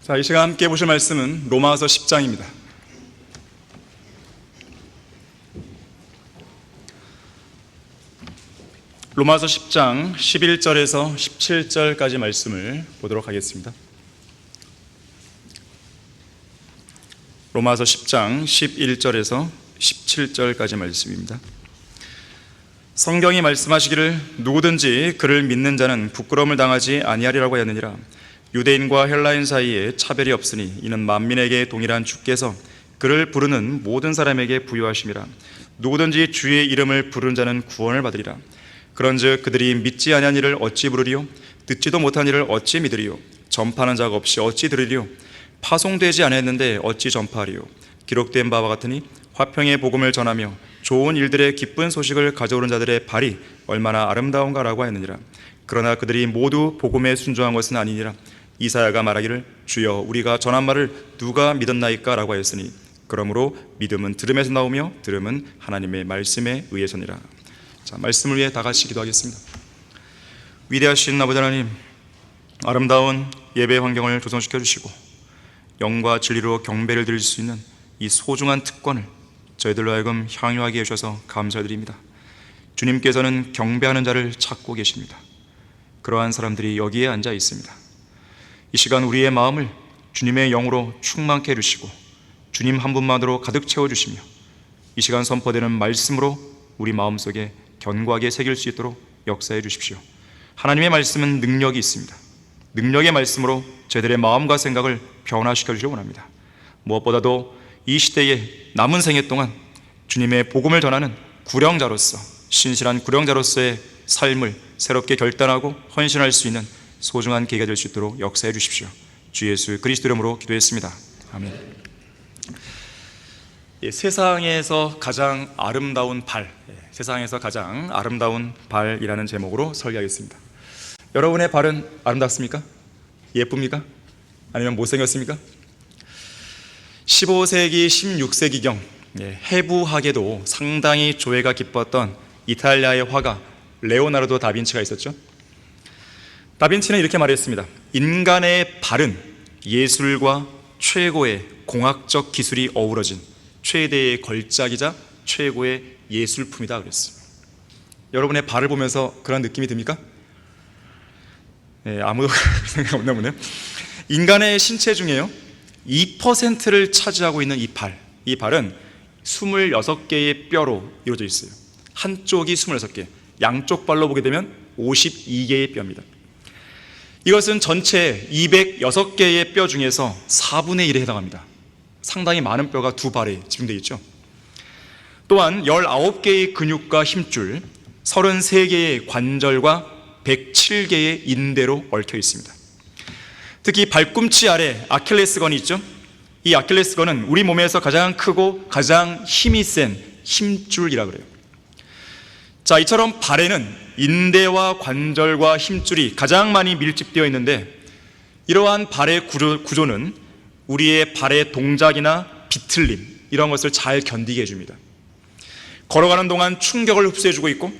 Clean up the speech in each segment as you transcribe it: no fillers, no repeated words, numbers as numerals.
자, 이 시간 함께 보실 말씀은 로마서 10장입니다. 로마서 10장 11절에서 17절까지 말씀을 보도록 하겠습니다. 로마서 10장 11절에서 17절까지 말씀입니다. 성경이 말씀하시기를 누구든지 그를 믿는 자는 부끄러움을 당하지 아니하리라고 하였느니라. 유대인과 헬라인 사이에 차별이 없으니 이는 만민에게 동일한 주께서 그를 부르는 모든 사람에게 부여하심이라. 누구든지 주의 이름을 부르는 자는 구원을 받으리라. 그런즉 그들이 믿지 아니한 이를 어찌 부르리요? 듣지도 못한 이를 어찌 믿으리요? 전파하는 자가 없이 어찌 들으리요? 파송되지 아니했는데 어찌 전파하리요? 기록된 바와 같으니 화평의 복음을 전하며 좋은 일들의 기쁜 소식을 가져오는 자들의 발이 얼마나 아름다운가라고 하였느니라. 그러나 그들이 모두 복음에 순종한 것은 아니니라. 이사야가 말하기를 주여 우리가 전한 말을 누가 믿었나이까 라고 하였으니 그러므로 믿음은 들음에서 나오며 들음은 하나님의 말씀에 의해서니라. 자, 말씀을 위해 다 같이 기도하겠습니다. 위대하신 아버지 하나님, 아름다운 예배 환경을 조성시켜 주시고 영과 진리로 경배를 드릴 수 있는 이 소중한 특권을 저희들로 하여금 향유하게 해주셔서 감사드립니다. 주님께서는 경배하는 자를 찾고 계십니다. 그러한 사람들이 여기에 앉아 있습니다. 이 시간 우리의 마음을 주님의 영으로 충만케 해주시고 주님 한 분만으로 가득 채워주시며 이 시간 선포되는 말씀으로 우리 마음속에 견고하게 새길 수 있도록 역사해 주십시오. 하나님의 말씀은 능력이 있습니다. 능력의 말씀으로 저희들의 마음과 생각을 변화시켜 주시기 원합니다. 무엇보다도 이 시대의 남은 생애 동안 주님의 복음을 전하는 구령자로서, 신실한 구령자로서의 삶을 새롭게 결단하고 헌신할 수 있는 소중한 계기가 될 수 있도록 역사해 주십시오. 주 예수 그리스도 이름으로 기도했습니다. 아멘. 세상에서 가장 아름다운 발, 세상에서 가장 아름다운 발이라는 제목으로 설교하겠습니다. 여러분의 발은 아름답습니까? 예쁩니까? 아니면 못생겼습니까? 15세기, 16세기경 해부학에도 상당히 조예가 깊었던 이탈리아의 화가 레오나르도 다빈치가 있었죠. 다빈치는 이렇게 말했습니다. 인간의 발은 예술과 최고의 공학적 기술이 어우러진 최대의 걸작이자 최고의 예술품이다 그랬어요. 여러분의 발을 보면서 그런 느낌이 듭니까? 아무도 생각 없나 보네요. 인간의 신체 중에요 2%를 차지하고 있는 이 발은 26개의 뼈로 이루어져 있어요. 한쪽이 26개, 양쪽 발로 보게 되면 52개의 뼈입니다. 이것은 전체 206개의 뼈 중에서 4분의 1에 해당합니다. 상당히 많은 뼈가 두 발에 집중되어 있죠. 또한 19개의 근육과 힘줄, 33개의 관절과 107개의 인대로 얽혀 있습니다. 특히 발꿈치 아래 아킬레스건이 있죠. 이 아킬레스건은 우리 몸에서 가장 크고 가장 힘이 센 힘줄이라고 그래요. 자, 이처럼 발에는 인대와 관절과 힘줄이 가장 많이 밀집되어 있는데 이러한 발의 구조는 우리의 발의 동작이나 비틀림 이런 것을 잘 견디게 해줍니다. 걸어가는 동안 충격을 흡수해주고 있고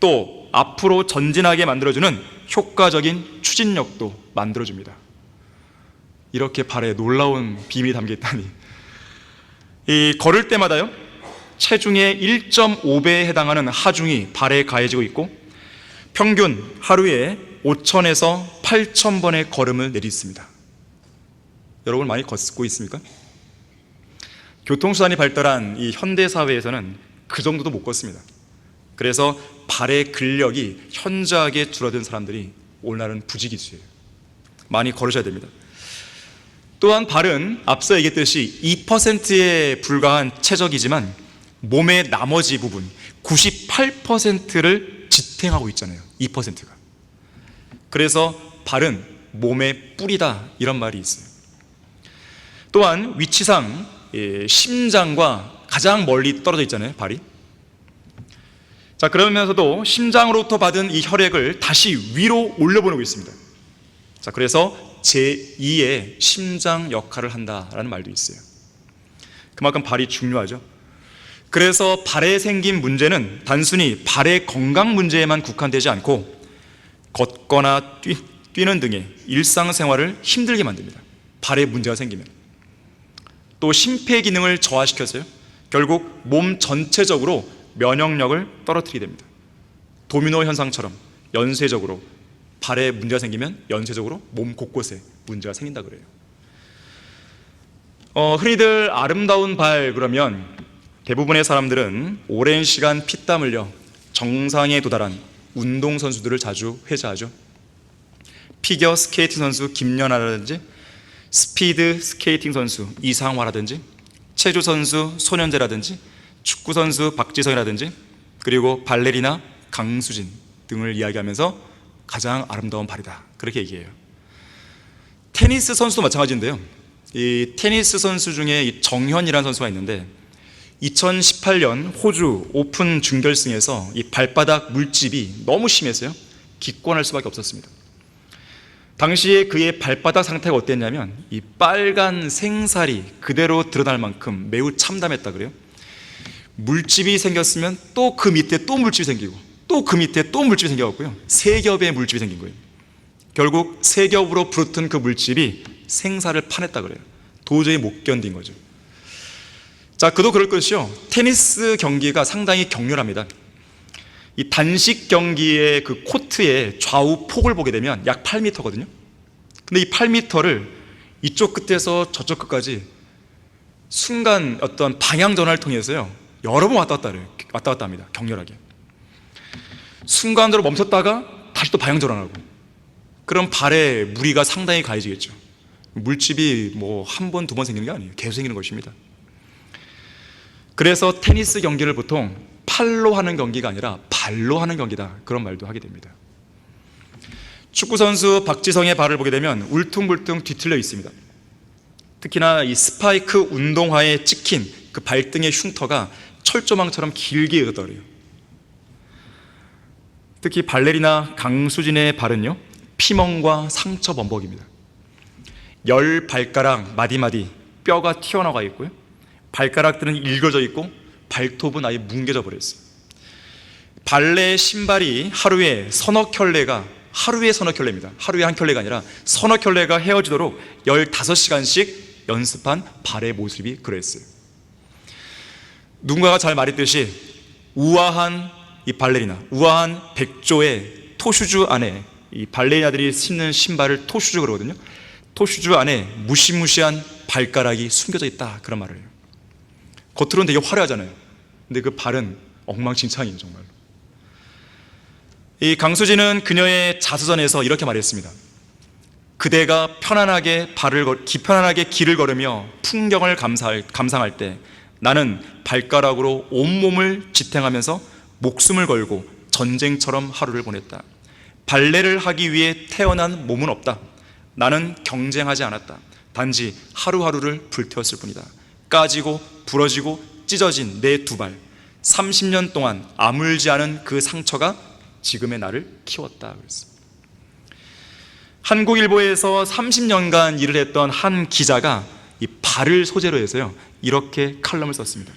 또 앞으로 전진하게 만들어주는 효과적인 추진력도 만들어줍니다. 이렇게 발에 놀라운 비밀이 담겨있다니. 이 걸을 때마다요 체중의 1.5배에 해당하는 하중이 발에 가해지고 있고 평균 하루에 5,000에서 8,000번의 걸음을 내딛습니다. 여러분 많이 걷고 있습니까? 교통수단이 발달한 이 현대사회에서는 그 정도도 못 걷습니다. 그래서 발의 근력이 현저하게 줄어든 사람들이 오늘날은 부지기수예요. 많이 걸으셔야 됩니다. 또한 발은 앞서 얘기했듯이 2%에 불과한 체적이지만 몸의 나머지 부분 98%를 지탱하고 있잖아요. 2%가. 그래서 발은 몸의 뿔이다 이런 말이 있어요. 또한 위치상 심장과 가장 멀리 떨어져 있잖아요. 발이. 자, 그러면서도 심장으로부터 받은 이 혈액을 다시 위로 올려보내고 있습니다. 자, 그래서 제2의 심장 역할을 한다라는 말도 있어요. 그만큼 발이 중요하죠. 그래서 발에 생긴 문제는 단순히 발의 건강 문제에만 국한되지 않고 걷거나 뛰는 등의 일상생활을 힘들게 만듭니다. 발에 문제가 생기면, 또 심폐기능을 저하시켜서요, 결국 몸 전체적으로 면역력을 떨어뜨리게 됩니다. 도미노 현상처럼 연쇄적으로 발에 문제가 생기면 연쇄적으로 몸 곳곳에 문제가 생긴다 그래요. 흔히들 아름다운 발 그러면 대부분의 사람들은 오랜 시간 피땀 흘려 정상에 도달한 운동선수들을 자주 회자하죠. 피겨 스케이팅 선수 김연아라든지, 스피드 스케이팅 선수 이상화라든지, 체조 선수 손현재라든지, 축구 선수 박지성이라든지, 그리고 발레리나 강수진 등을 이야기하면서 가장 아름다운 발이다, 그렇게 얘기해요. 테니스 선수도 마찬가지인데요. 이 테니스 선수 중에 이 정현이라는 선수가 있는데 2018년 호주 오픈 준결승에서 이 발바닥 물집이 너무 심해서요, 기권할 수밖에 없었습니다. 당시에 그의 발바닥 상태가 어땠냐면 이 빨간 생살이 그대로 드러날 만큼 매우 참담했다 그래요. 물집이 생겼으면 또 그 밑에 또 물집이 생기고, 또 그 밑에 또 물집이 생겨갖고요, 세 겹의 물집이 생긴 거예요. 결국 세 겹으로 부르튼 그 물집이 생사를 파냈다 그래요. 도저히 못 견딘 거죠. 자, 그도 그럴 것이요, 테니스 경기가 상당히 격렬합니다. 이 단식 경기의 그 코트의 좌우 폭을 보게 되면 약 8m거든요. 근데 이 8m를 이쪽 끝에서 저쪽 끝까지 순간 어떤 방향 전환을 통해서요, 여러 번 왔다 갔다 합니다. 격렬하게. 순간으로 멈췄다가 다시 또 방향 전환하고. 그럼 발에 무리가 상당히 가해지겠죠. 물집이 뭐 한 번, 두 번 생기는 게 아니에요. 계속 생기는 것입니다. 그래서 테니스 경기를 보통 팔로 하는 경기가 아니라 발로 하는 경기다, 그런 말도 하게 됩니다. 축구선수 박지성의 발을 보게 되면 울퉁불퉁 뒤틀려 있습니다. 특히나 이 스파이크 운동화에 찍힌 그 발등의 흉터가 철조망처럼 길게 이어더래요. 특히 발레리나 강수진의 발은요, 피멍과 상처 범벅입니다. 10발가락 마디마디 뼈가 튀어나와 있고요, 발가락들은 일그러져 있고 발톱은 아예 뭉개져 버렸어요. 발레 신발이 하루에 서너 켤레입니다. 하루에 한 켤레가 아니라 서너 켤레가 헤어지도록 15시간씩 연습한 발의 모습이 그랬어요. 누군가가 잘 말했듯이 우아한 이 발레리나, 우아한 백조의 토슈즈 안에, 이 발레리나들이 신는 신발을 토슈즈 그러거든요. 토슈즈 안에 무시무시한 발가락이 숨겨져 있다, 그런 말을 해요. 겉으로는 되게 화려하잖아요. 근데 그 발은 엉망진창이에요, 정말로. 이 강수진은 그녀의 자서전에서 이렇게 말했습니다. 그대가 편안하게 길을 걸으며 풍경을 감상할 때 나는 발가락으로 온몸을 지탱하면서 목숨을 걸고 전쟁처럼 하루를 보냈다. 발레를 하기 위해 태어난 몸은 없다. 나는 경쟁하지 않았다. 단지 하루하루를 불태웠을 뿐이다. 까지고 부러지고 찢어진 내 두 발, 30년 동안 아물지 않은 그 상처가 지금의 나를 키웠다 그랬습니다. 한국일보에서 30년간 일을 했던 한 기자가 이 발을 소재로 해서요, 이렇게 칼럼을 썼습니다.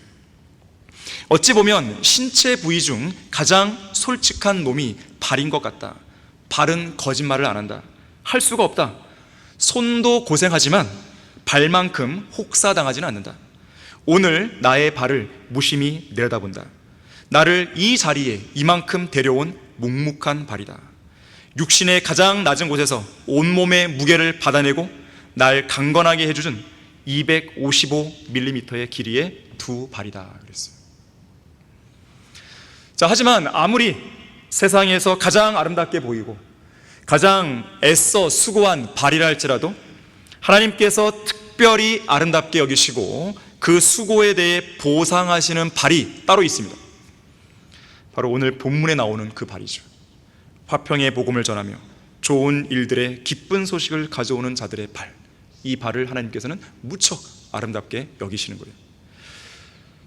어찌 보면 신체 부위 중 가장 솔직한 놈이 발인 것 같다. 발은 거짓말을 안 한다. 할 수가 없다. 손도 고생하지만 발만큼 혹사당하지는 않는다. 오늘 나의 발을 무심히 내려다본다. 나를 이 자리에 이만큼 데려온 묵묵한 발이다. 육신의 가장 낮은 곳에서 온몸의 무게를 받아내고 날 강건하게 해주는 255mm의 길이의 두 발이다 그랬어요. 자, 하지만 아무리 세상에서 가장 아름답게 보이고 가장 애써 수고한 발이라 할지라도 하나님께서 특별히 아름답게 여기시고 그 수고에 대해 보상하시는 발이 따로 있습니다. 바로 오늘 본문에 나오는 그 발이죠. 화평의 복음을 전하며 좋은 일들의 기쁜 소식을 가져오는 자들의 발, 이 발을 하나님께서는 무척 아름답게 여기시는 거예요.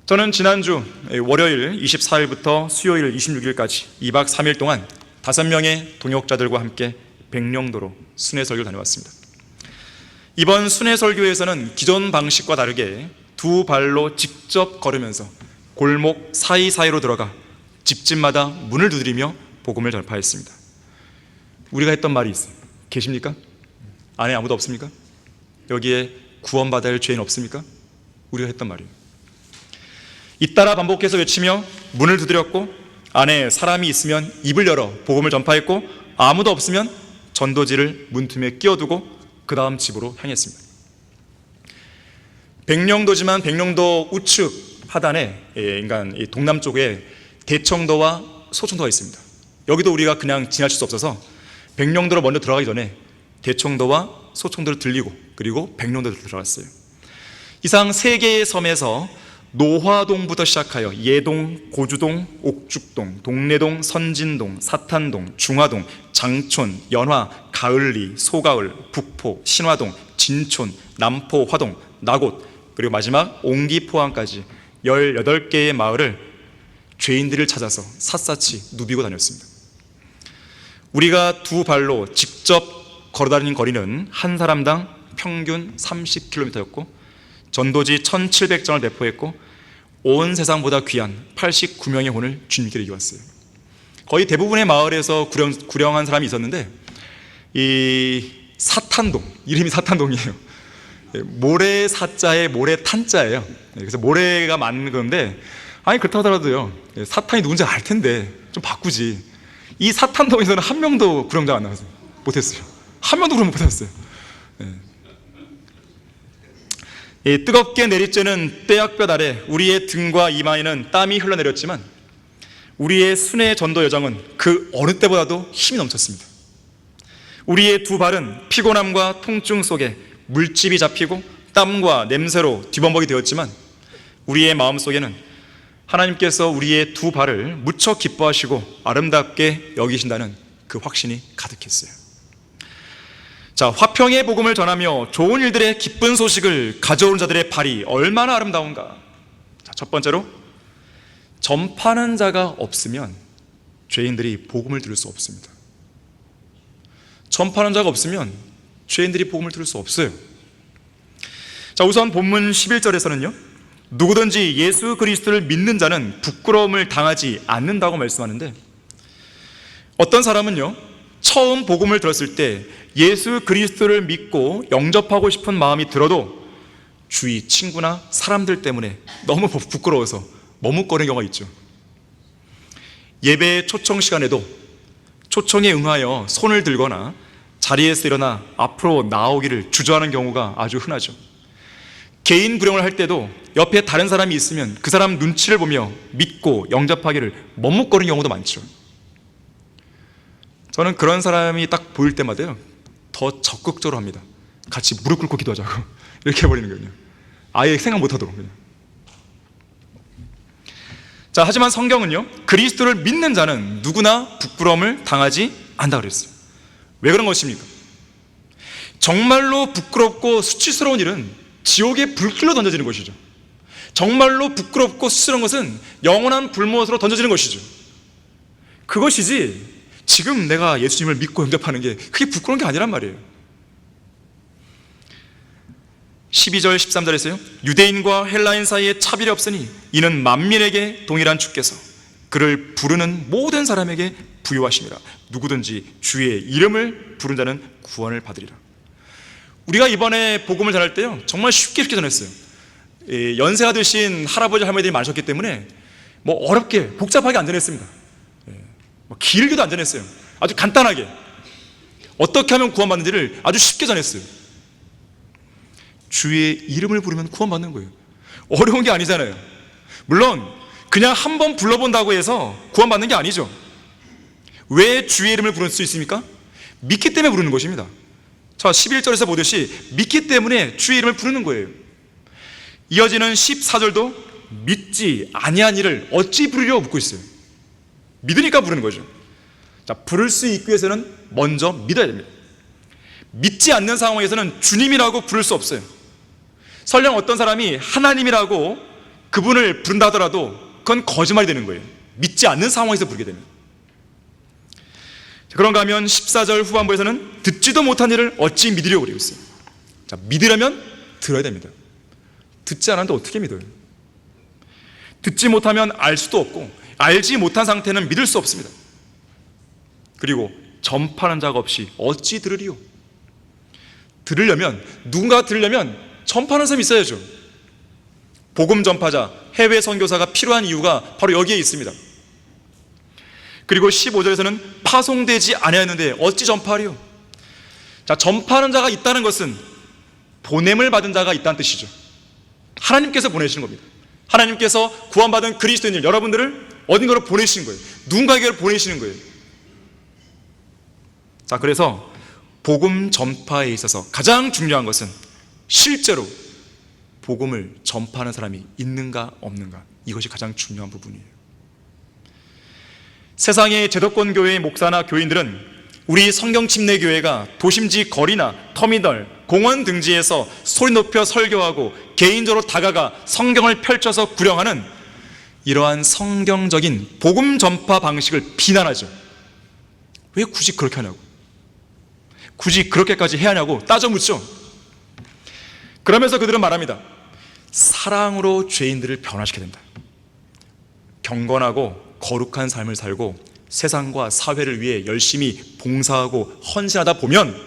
저는 지난주 월요일 24일부터 수요일 26일까지 2박 3일 동안 5명의 동역자들과 함께 백령도로 순회설교를 다녀왔습니다. 이번 순회설교에서는 기존 방식과 다르게 두 발로 직접 걸으면서 골목 사이사이로 들어가 집집마다 문을 두드리며 복음을 전파했습니다. 우리가 했던 말이 있어요. 계십니까? 안에 아무도 없습니까? 여기에 구원받아야 할 죄인 없습니까? 우리가 했단 말이에요. 잇따라 반복해서 외치며 문을 두드렸고 안에 사람이 있으면 입을 열어 복음을 전파했고 아무도 없으면 전도지를 문틈에 끼워두고 그 다음 집으로 향했습니다. 백령도지만 백령도 우측 하단에 이 동남쪽에 대청도와 소청도가 있습니다. 여기도 우리가 그냥 지나칠 수 없어서 백령도로 먼저 들어가기 전에 대청도와 소청도를 들리고 그리고 백령도로 들어갔어요. 이상 세 개의 섬에서 노화동부터 시작하여 예동, 고주동, 옥죽동, 동래동, 선진동, 사탄동, 중화동, 장촌, 연화, 가을리, 소가을, 북포, 신화동, 진촌, 남포, 화동, 나곳, 그리고 마지막 옹기포항까지 18개의 마을을 죄인들을 찾아서 샅샅이 누비고 다녔습니다. 우리가 두 발로 직접 걸어다니는 거리는 한 사람당 평균 30km였고 전도지 1700장을 배포했고 온 세상보다 귀한 89명의 혼을 주님께 이겼어요. 거의 대부분의 마을에서 구령한 사람이 있었는데 이 사탄동, 이름이 사탄동이에요. 모래 사자에 모래 탄자예요. 그래서 모래가 많은 건데 아니 그렇다고 하더라도요 사탄이 누군지 알 텐데 좀 바꾸지. 이 사탄동에서는 한 명도 구령장 안 나왔어요. 못했어요. 한 명도 구령 못했어요. 뜨겁게 내리쬐는 떼약볕 아래 우리의 등과 이마에는 땀이 흘러내렸지만 우리의 순회 전도 여정은 그 어느 때보다도 힘이 넘쳤습니다. 우리의 두 발은 피곤함과 통증 속에 물집이 잡히고 땀과 냄새로 뒤범벅이 되었지만 우리의 마음속에는 하나님께서 우리의 두 발을 무척 기뻐하시고 아름답게 여기신다는 그 확신이 가득했어요. 자, 화평의 복음을 전하며 좋은 일들의 기쁜 소식을 가져오는 자들의 발이 얼마나 아름다운가. 자, 첫 번째로 전파하는 자가 없으면 죄인들이 복음을 들을 수 없습니다. 전파하는 자가 없으면 죄인들이 복음을 들을 수 없어요. 자, 우선 본문 11절에서는요 누구든지 예수 그리스도를 믿는 자는 부끄러움을 당하지 않는다고 말씀하는데 어떤 사람은요 처음 복음을 들었을 때 예수 그리스도를 믿고 영접하고 싶은 마음이 들어도 주위 친구나 사람들 때문에 너무 부끄러워서 머뭇거리는 경우가 있죠. 예배 초청 시간에도 초청에 응하여 손을 들거나 자리에서 일어나 앞으로 나오기를 주저하는 경우가 아주 흔하죠. 개인 구령을 할 때도 옆에 다른 사람이 있으면 그 사람 눈치를 보며 믿고 영접하기를 머뭇거리는 경우도 많죠. 저는 그런 사람이 딱 보일 때마다요 더 적극적으로 합니다. 같이 무릎 꿇고 기도하자고 이렇게 해버리는 거예요. 아예 생각 못하도록 그냥. 자, 하지만 성경은요 그리스도를 믿는 자는 누구나 부끄러움을 당하지 않는다 그랬어요. 왜 그런 것입니까? 정말로 부끄럽고 수치스러운 일은 지옥의 불길로 던져지는 것이죠. 정말로 부끄럽고 수치스러운 것은 영원한 불못으로 던져지는 것이죠. 그것이지 지금 내가 예수님을 믿고 영접하는 게 그게 부끄러운 게 아니란 말이에요. 12절 13절에서요 유대인과 헬라인 사이에 차별이 없으니 이는 만민에게 동일한 주께서 그를 부르는 모든 사람에게 부요하심이라. 누구든지 주의 이름을 부른 자는 구원을 받으리라. 우리가 이번에 복음을 전할 때요 정말 쉽게 전했어요. 연세가 드신 할아버지 할머니들이 많으셨기 때문에 뭐 어렵게 복잡하게 안 전했습니다. 길게도 안 전했어요. 아주 간단하게 어떻게 하면 구원받는지를 아주 쉽게 전했어요. 주의 이름을 부르면 구원받는 거예요. 어려운 게 아니잖아요. 물론 그냥 한 번 불러본다고 해서 구원받는 게 아니죠. 왜 주의 이름을 부를 수 있습니까? 믿기 때문에 부르는 것입니다. 자, 11절에서 보듯이 믿기 때문에 주의 이름을 부르는 거예요. 이어지는 14절도 믿지 아니한 이를 어찌 부르려 묻고 있어요. 믿으니까 부르는 거죠. 자, 부를 수 있기 위해서는 먼저 믿어야 됩니다. 믿지 않는 상황에서는 주님이라고 부를 수 없어요. 설령 어떤 사람이 하나님이라고 그분을 부른다 하더라도 그건 거짓말이 되는 거예요. 믿지 않는 상황에서 부르게 됩니다. 자, 그런가 하면 14절 후반부에서는 듣지도 못한 일을 어찌 믿으려고 그러고 있어요. 자, 믿으려면 들어야 됩니다. 듣지 않았는데 어떻게 믿어요? 듣지 못하면 알 수도 없고 알지 못한 상태는 믿을 수 없습니다. 그리고 전파하는 자가 없이 어찌 들으리요? 누군가가 들으려면 전파하는 사람이 있어야죠. 복음 전파자, 해외 선교사가 필요한 이유가 바로 여기에 있습니다. 그리고 15절에서는 파송되지 아니하였는데 어찌 전파하리요? 자, 전파하는 자가 있다는 것은 보냄을 받은 자가 있다는 뜻이죠. 하나님께서 보내시는 겁니다. 하나님께서 구원받은 그리스도인들 여러분들을 어딘가로 보내시는 거예요. 누군가에게 보내시는 거예요. 자, 그래서 복음 전파에 있어서 가장 중요한 것은 실제로 복음을 전파하는 사람이 있는가 없는가, 이것이 가장 중요한 부분이에요. 세상의 제도권 교회의 목사나 교인들은 우리 성경침례교회가 도심지 거리나 터미널, 공원 등지에서 소리 높여 설교하고 개인적으로 다가가 성경을 펼쳐서 구령하는 이러한 성경적인 복음 전파 방식을 비난하죠. 왜 굳이 그렇게 하냐고, 굳이 그렇게까지 해야 하냐고 따져 묻죠. 그러면서 그들은 말합니다. 사랑으로 죄인들을 변화시켜야 된다. 경건하고 거룩한 삶을 살고 세상과 사회를 위해 열심히 봉사하고 헌신하다 보면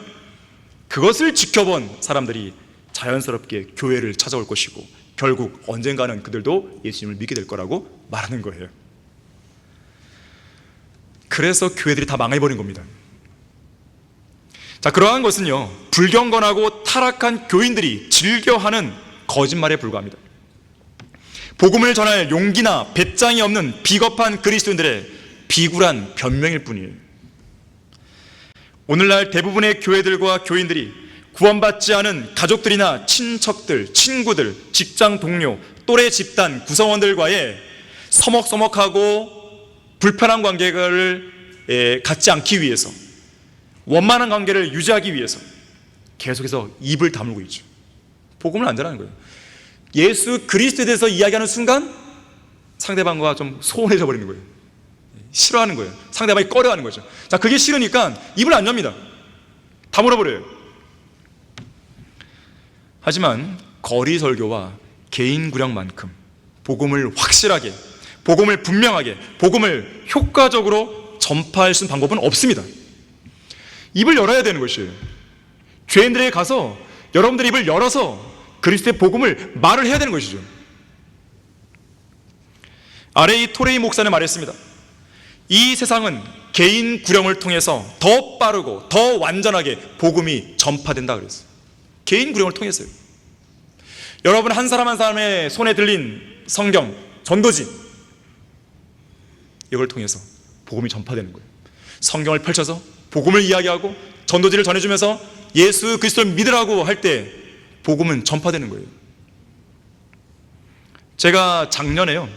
그것을 지켜본 사람들이 자연스럽게 교회를 찾아올 것이고 결국 언젠가는 그들도 예수님을 믿게 될 거라고 말하는 거예요. 그래서 교회들이 다 망해버린 겁니다. 자, 그러한 것은요, 불경건하고 타락한 교인들이 즐겨하는 거짓말에 불과합니다. 복음을 전할 용기나 배짱이 없는 비겁한 그리스도인들의 비굴한 변명일 뿐이에요. 오늘날 대부분의 교회들과 교인들이 구원받지 않은 가족들이나 친척들, 친구들, 직장 동료, 또래 집단 구성원들과의 서먹서먹하고 불편한 관계를 갖지 않기 위해서, 원만한 관계를 유지하기 위해서 계속해서 입을 다물고 있죠. 복음을 안 전하는 거예요. 예수 그리스도에 대해서 이야기하는 순간 상대방과 좀 소원해져 버리는 거예요. 싫어하는 거예요. 상대방이 꺼려하는 거죠. 자, 그게 싫으니까 입을 안 엽니다. 다물어버려요. 하지만 거리 설교와 개인 구령만큼 복음을 확실하게, 복음을 분명하게, 복음을 효과적으로 전파할 수 있는 방법은 없습니다. 입을 열어야 되는 것이에요. 죄인들에게 가서 여러분들의 입을 열어서 그리스도의 복음을 말을 해야 되는 것이죠. R.A. 토레이 목사는 말했습니다. 이 세상은 개인 구령을 통해서 더 빠르고 더 완전하게 복음이 전파된다 그랬어요. 개인 구령을 통해서요. 여러분 한 사람 한 사람의 손에 들린 성경, 전도지, 이걸 통해서 복음이 전파되는 거예요. 성경을 펼쳐서 복음을 이야기하고 전도지를 전해주면서 예수 그리스도를 믿으라고 할 때 복음은 전파되는 거예요. 제가 작년에요,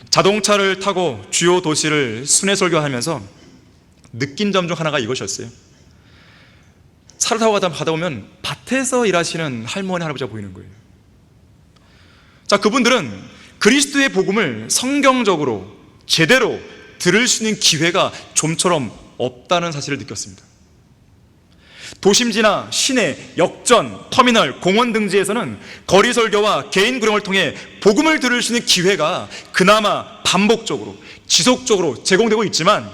자동차를 타고 주요 도시를 순회 설교하면서 느낀 점 중 하나가 이것이었어요. 차를 타고 가다 보면 밭에서 일하시는 할머니, 할아버지가 보이는 거예요. 자, 그분들은 그리스도의 복음을 성경적으로 제대로 들을 수 있는 기회가 좀처럼 없다는 사실을 느꼈습니다. 도심지나 시내, 역전, 터미널, 공원 등지에서는 거리 설교와 개인 구령을 통해 복음을 들을 수 있는 기회가 그나마 반복적으로, 지속적으로 제공되고 있지만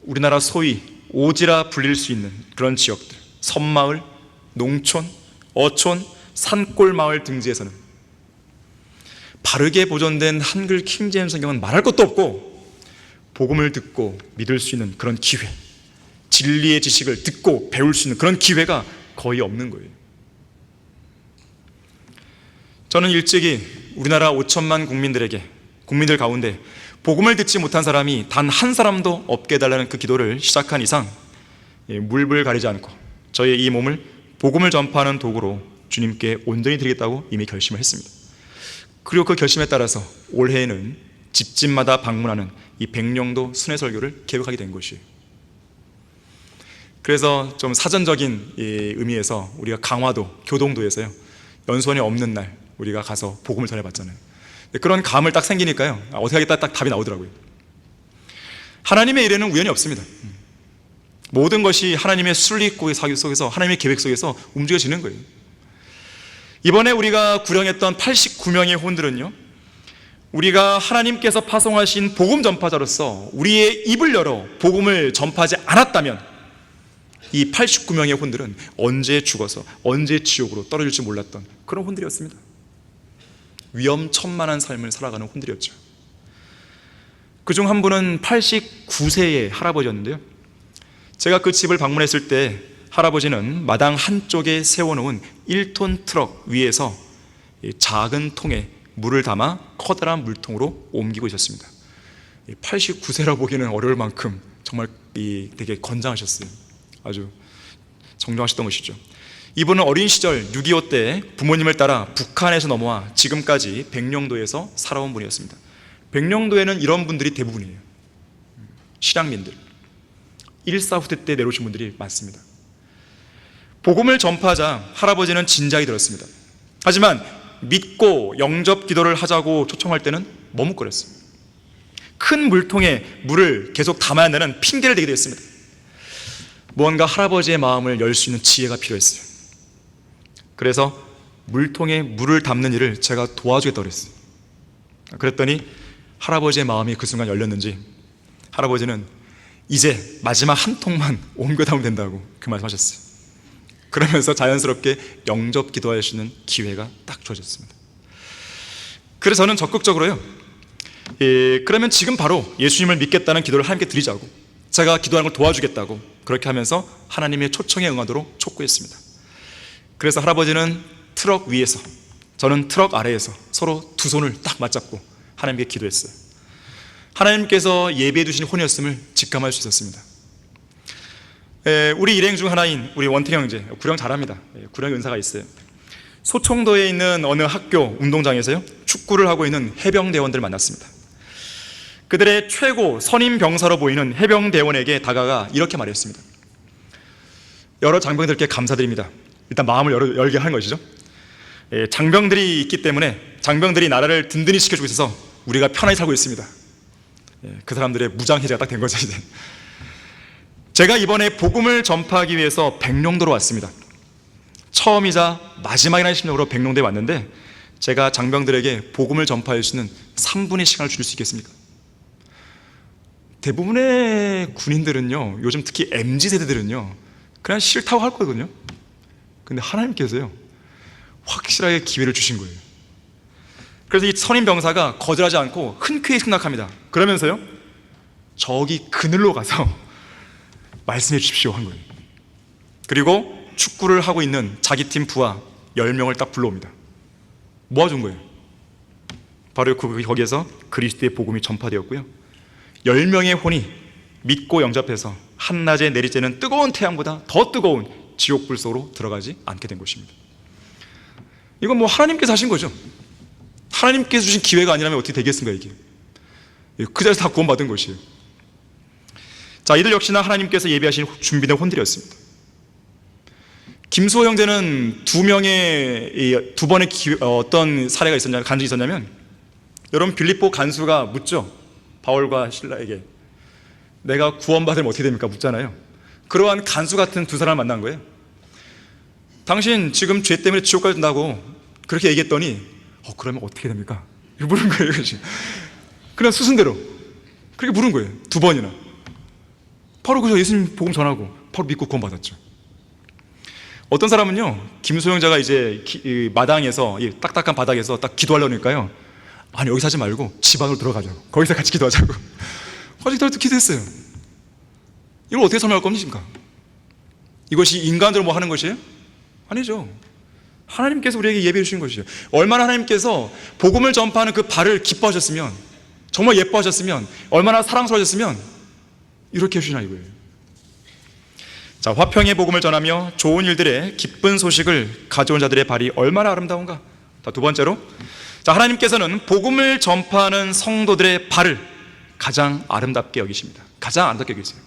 우리나라 소위 오지라 불릴 수 있는 그런 지역들, 섬마을, 농촌, 어촌, 산골 마을 등지에서는 바르게 보존된 한글 킹제임스 성경은 말할 것도 없고 복음을 듣고 믿을 수 있는 그런 기회, 진리의 지식을 듣고 배울 수 있는 그런 기회가 거의 없는 거예요. 저는 일찍이 우리나라 5천만 국민들 가운데 복음을 듣지 못한 사람이 단 한 사람도 없게 해달라는 그 기도를 시작한 이상 물불 가리지 않고 저의 이 몸을 복음을 전파하는 도구로 주님께 온전히 드리겠다고 이미 결심을 했습니다. 그리고 그 결심에 따라서 올해에는 집집마다 방문하는 이 백령도 순회 설교를 계획하게 된 것이에요. 그래서 좀 사전적인 의미에서 우리가 강화도, 교동도에서요, 연수원이 없는 날 우리가 가서 복음을 전해봤잖아요. 그런 감을 딱 생기니까요, 어떻게 하겠다 딱 답이 나오더라고요. 하나님의 일에는 우연이 없습니다. 모든 것이 하나님의 순리의 사유 속에서, 하나님의 계획 속에서 움직여지는 거예요. 이번에 우리가 구령했던 89명의 혼들은요, 우리가 하나님께서 파송하신 복음 전파자로서 우리의 입을 열어 복음을 전파하지 않았다면 이 89명의 혼들은 언제 죽어서 언제 지옥으로 떨어질지 몰랐던 그런 혼들이었습니다. 위험천만한 삶을 살아가는 혼들이었죠. 그중 한 분은 89세의 할아버지였는데요, 제가 그 집을 방문했을 때 할아버지는 마당 한쪽에 세워놓은 1톤 트럭 위에서 작은 통에 물을 담아 커다란 물통으로 옮기고 있었습니다. 89세라 보기는 어려울 만큼 정말 되게 건장하셨어요. 아주 정정하셨던 것이죠. 이분은 어린 시절 6.25 때 부모님을 따라 북한에서 넘어와 지금까지 백령도에서 살아온 분이었습니다. 백령도에는 이런 분들이 대부분이에요. 실향민들, 1.4 후대 때 내려오신 분들이 많습니다. 복음을 전파하자 할아버지는 진작이 들었습니다. 하지만 믿고 영접 기도를 하자고 초청할 때는 머뭇거렸어요. 큰 물통에 물을 계속 담아야 하는 핑계를 대게 되었습니다. 무언가 할아버지의 마음을 열 수 있는 지혜가 필요했어요. 그래서 물통에 물을 담는 일을 제가 도와주겠다고 그랬어요. 그랬더니 할아버지의 마음이 그 순간 열렸는지 할아버지는 이제 마지막 한 통만 옮겨 담으면 된다고 그 말씀하셨어요. 그러면서 자연스럽게 영접 기도할 수 있는 기회가 딱 주어졌습니다. 그래서 저는 적극적으로요, 그러면 지금 바로 예수님을 믿겠다는 기도를 하나님께 드리자고, 제가 기도하는 걸 도와주겠다고 그렇게 하면서 하나님의 초청에 응하도록 촉구했습니다. 그래서 할아버지는 트럭 위에서, 저는 트럭 아래에서 서로 두 손을 딱 맞잡고 하나님께 기도했어요. 하나님께서 예비해 두신 혼이었음을 직감할 수 있었습니다. 우리 일행 중 하나인 우리 원태경 형제, 구령 잘합니다. 구령 은사가 있어요. 소청도에 있는 어느 학교 운동장에서요, 축구를 하고 있는 해병대원들을 만났습니다. 그들의 최고 선임 병사로 보이는 해병대원에게 다가가 이렇게 말했습니다. 여러 장병들께 감사드립니다. 일단 마음을 열게 하는 것이죠. 장병들이 있기 때문에 장병들이 나라를 든든히 지켜주고 있어서 우리가 편하게 살고 있습니다. 그 사람들의 무장해제가 딱 된 거죠. 이제 제가 이번에 복음을 전파하기 위해서 백령도로 왔습니다. 처음이자 마지막이라는 심정으로 백령도에 왔는데 제가 장병들에게 복음을 전파할 수 있는 3분의 시간을 줄 수 있겠습니까? 대부분의 군인들은요, 요즘 특히 MZ세대들은요 그냥 싫다고 할 거거든요. 근데 하나님께서요 확실하게 기회를 주신 거예요. 그래서 이 선임 병사가 거절하지 않고 흔쾌히 승낙합니다. 그러면서요, 저기 그늘로 가서 말씀해 주십시오 한 거예요. 그리고 축구를 하고 있는 자기 팀 부하 10명을 딱 불러옵니다. 모아준 거예요. 바로 거기에서 그리스도의 복음이 전파되었고요, 10명의 혼이 믿고 영접해서 한낮에 내리쬐는 뜨거운 태양보다 더 뜨거운 지옥불 속으로 들어가지 않게 된 것입니다. 이건 뭐 하나님께서 하신 거죠. 하나님께서 주신 기회가 아니라면 어떻게 되겠습니까? 이게 그 자리에서 다 구원받은 것이에요. 자, 이들 역시나 하나님께서 예비하신 준비된 혼들이었습니다. 김수호 형제는 두 번의 어떤 사례가 있었냐면, 간증이 있었냐면, 여러분 빌립보 간수가 묻죠. 바울과 실라에게 내가 구원받으면 어떻게 됩니까? 묻잖아요. 그러한 간수 같은 두 사람을 만난 거예요. 당신 지금 죄 때문에 지옥 간다고 그렇게 얘기했더니 그러면 어떻게 됩니까? 이렇게 물은 거예요. 그냥 수순대로 그렇게 물은 거예요. 두 번이나. 바로 그저 예수님 복음 전하고 바로 믿고 구원받았죠. 어떤 사람은요, 김소영자가 이제 마당에서, 이 딱딱한 바닥에서 딱 기도하려니까요, 아니 여기서 하지 말고 집 안으로 들어가자고, 거기서 같이 기도하자고 거기서 기도했어요. 이걸 어떻게 설명할 겁니까? 이것이 인간적으로 뭐 하는 것이에요? 아니죠. 하나님께서 우리에게 예배해 주신 것이에요. 얼마나 하나님께서 복음을 전파하는 그 발을 기뻐하셨으면, 정말 예뻐하셨으면, 얼마나 사랑스러우셨으면 이렇게 해주시나 이거예요. 자, 화평의 복음을 전하며 좋은 일들의 기쁜 소식을 가져온 자들의 발이 얼마나 아름다운가. 자, 두 번째로, 자, 하나님께서는 복음을 전파하는 성도들의 발을 가장 아름답게 여기십니다. 가장 아름답게 여기세요.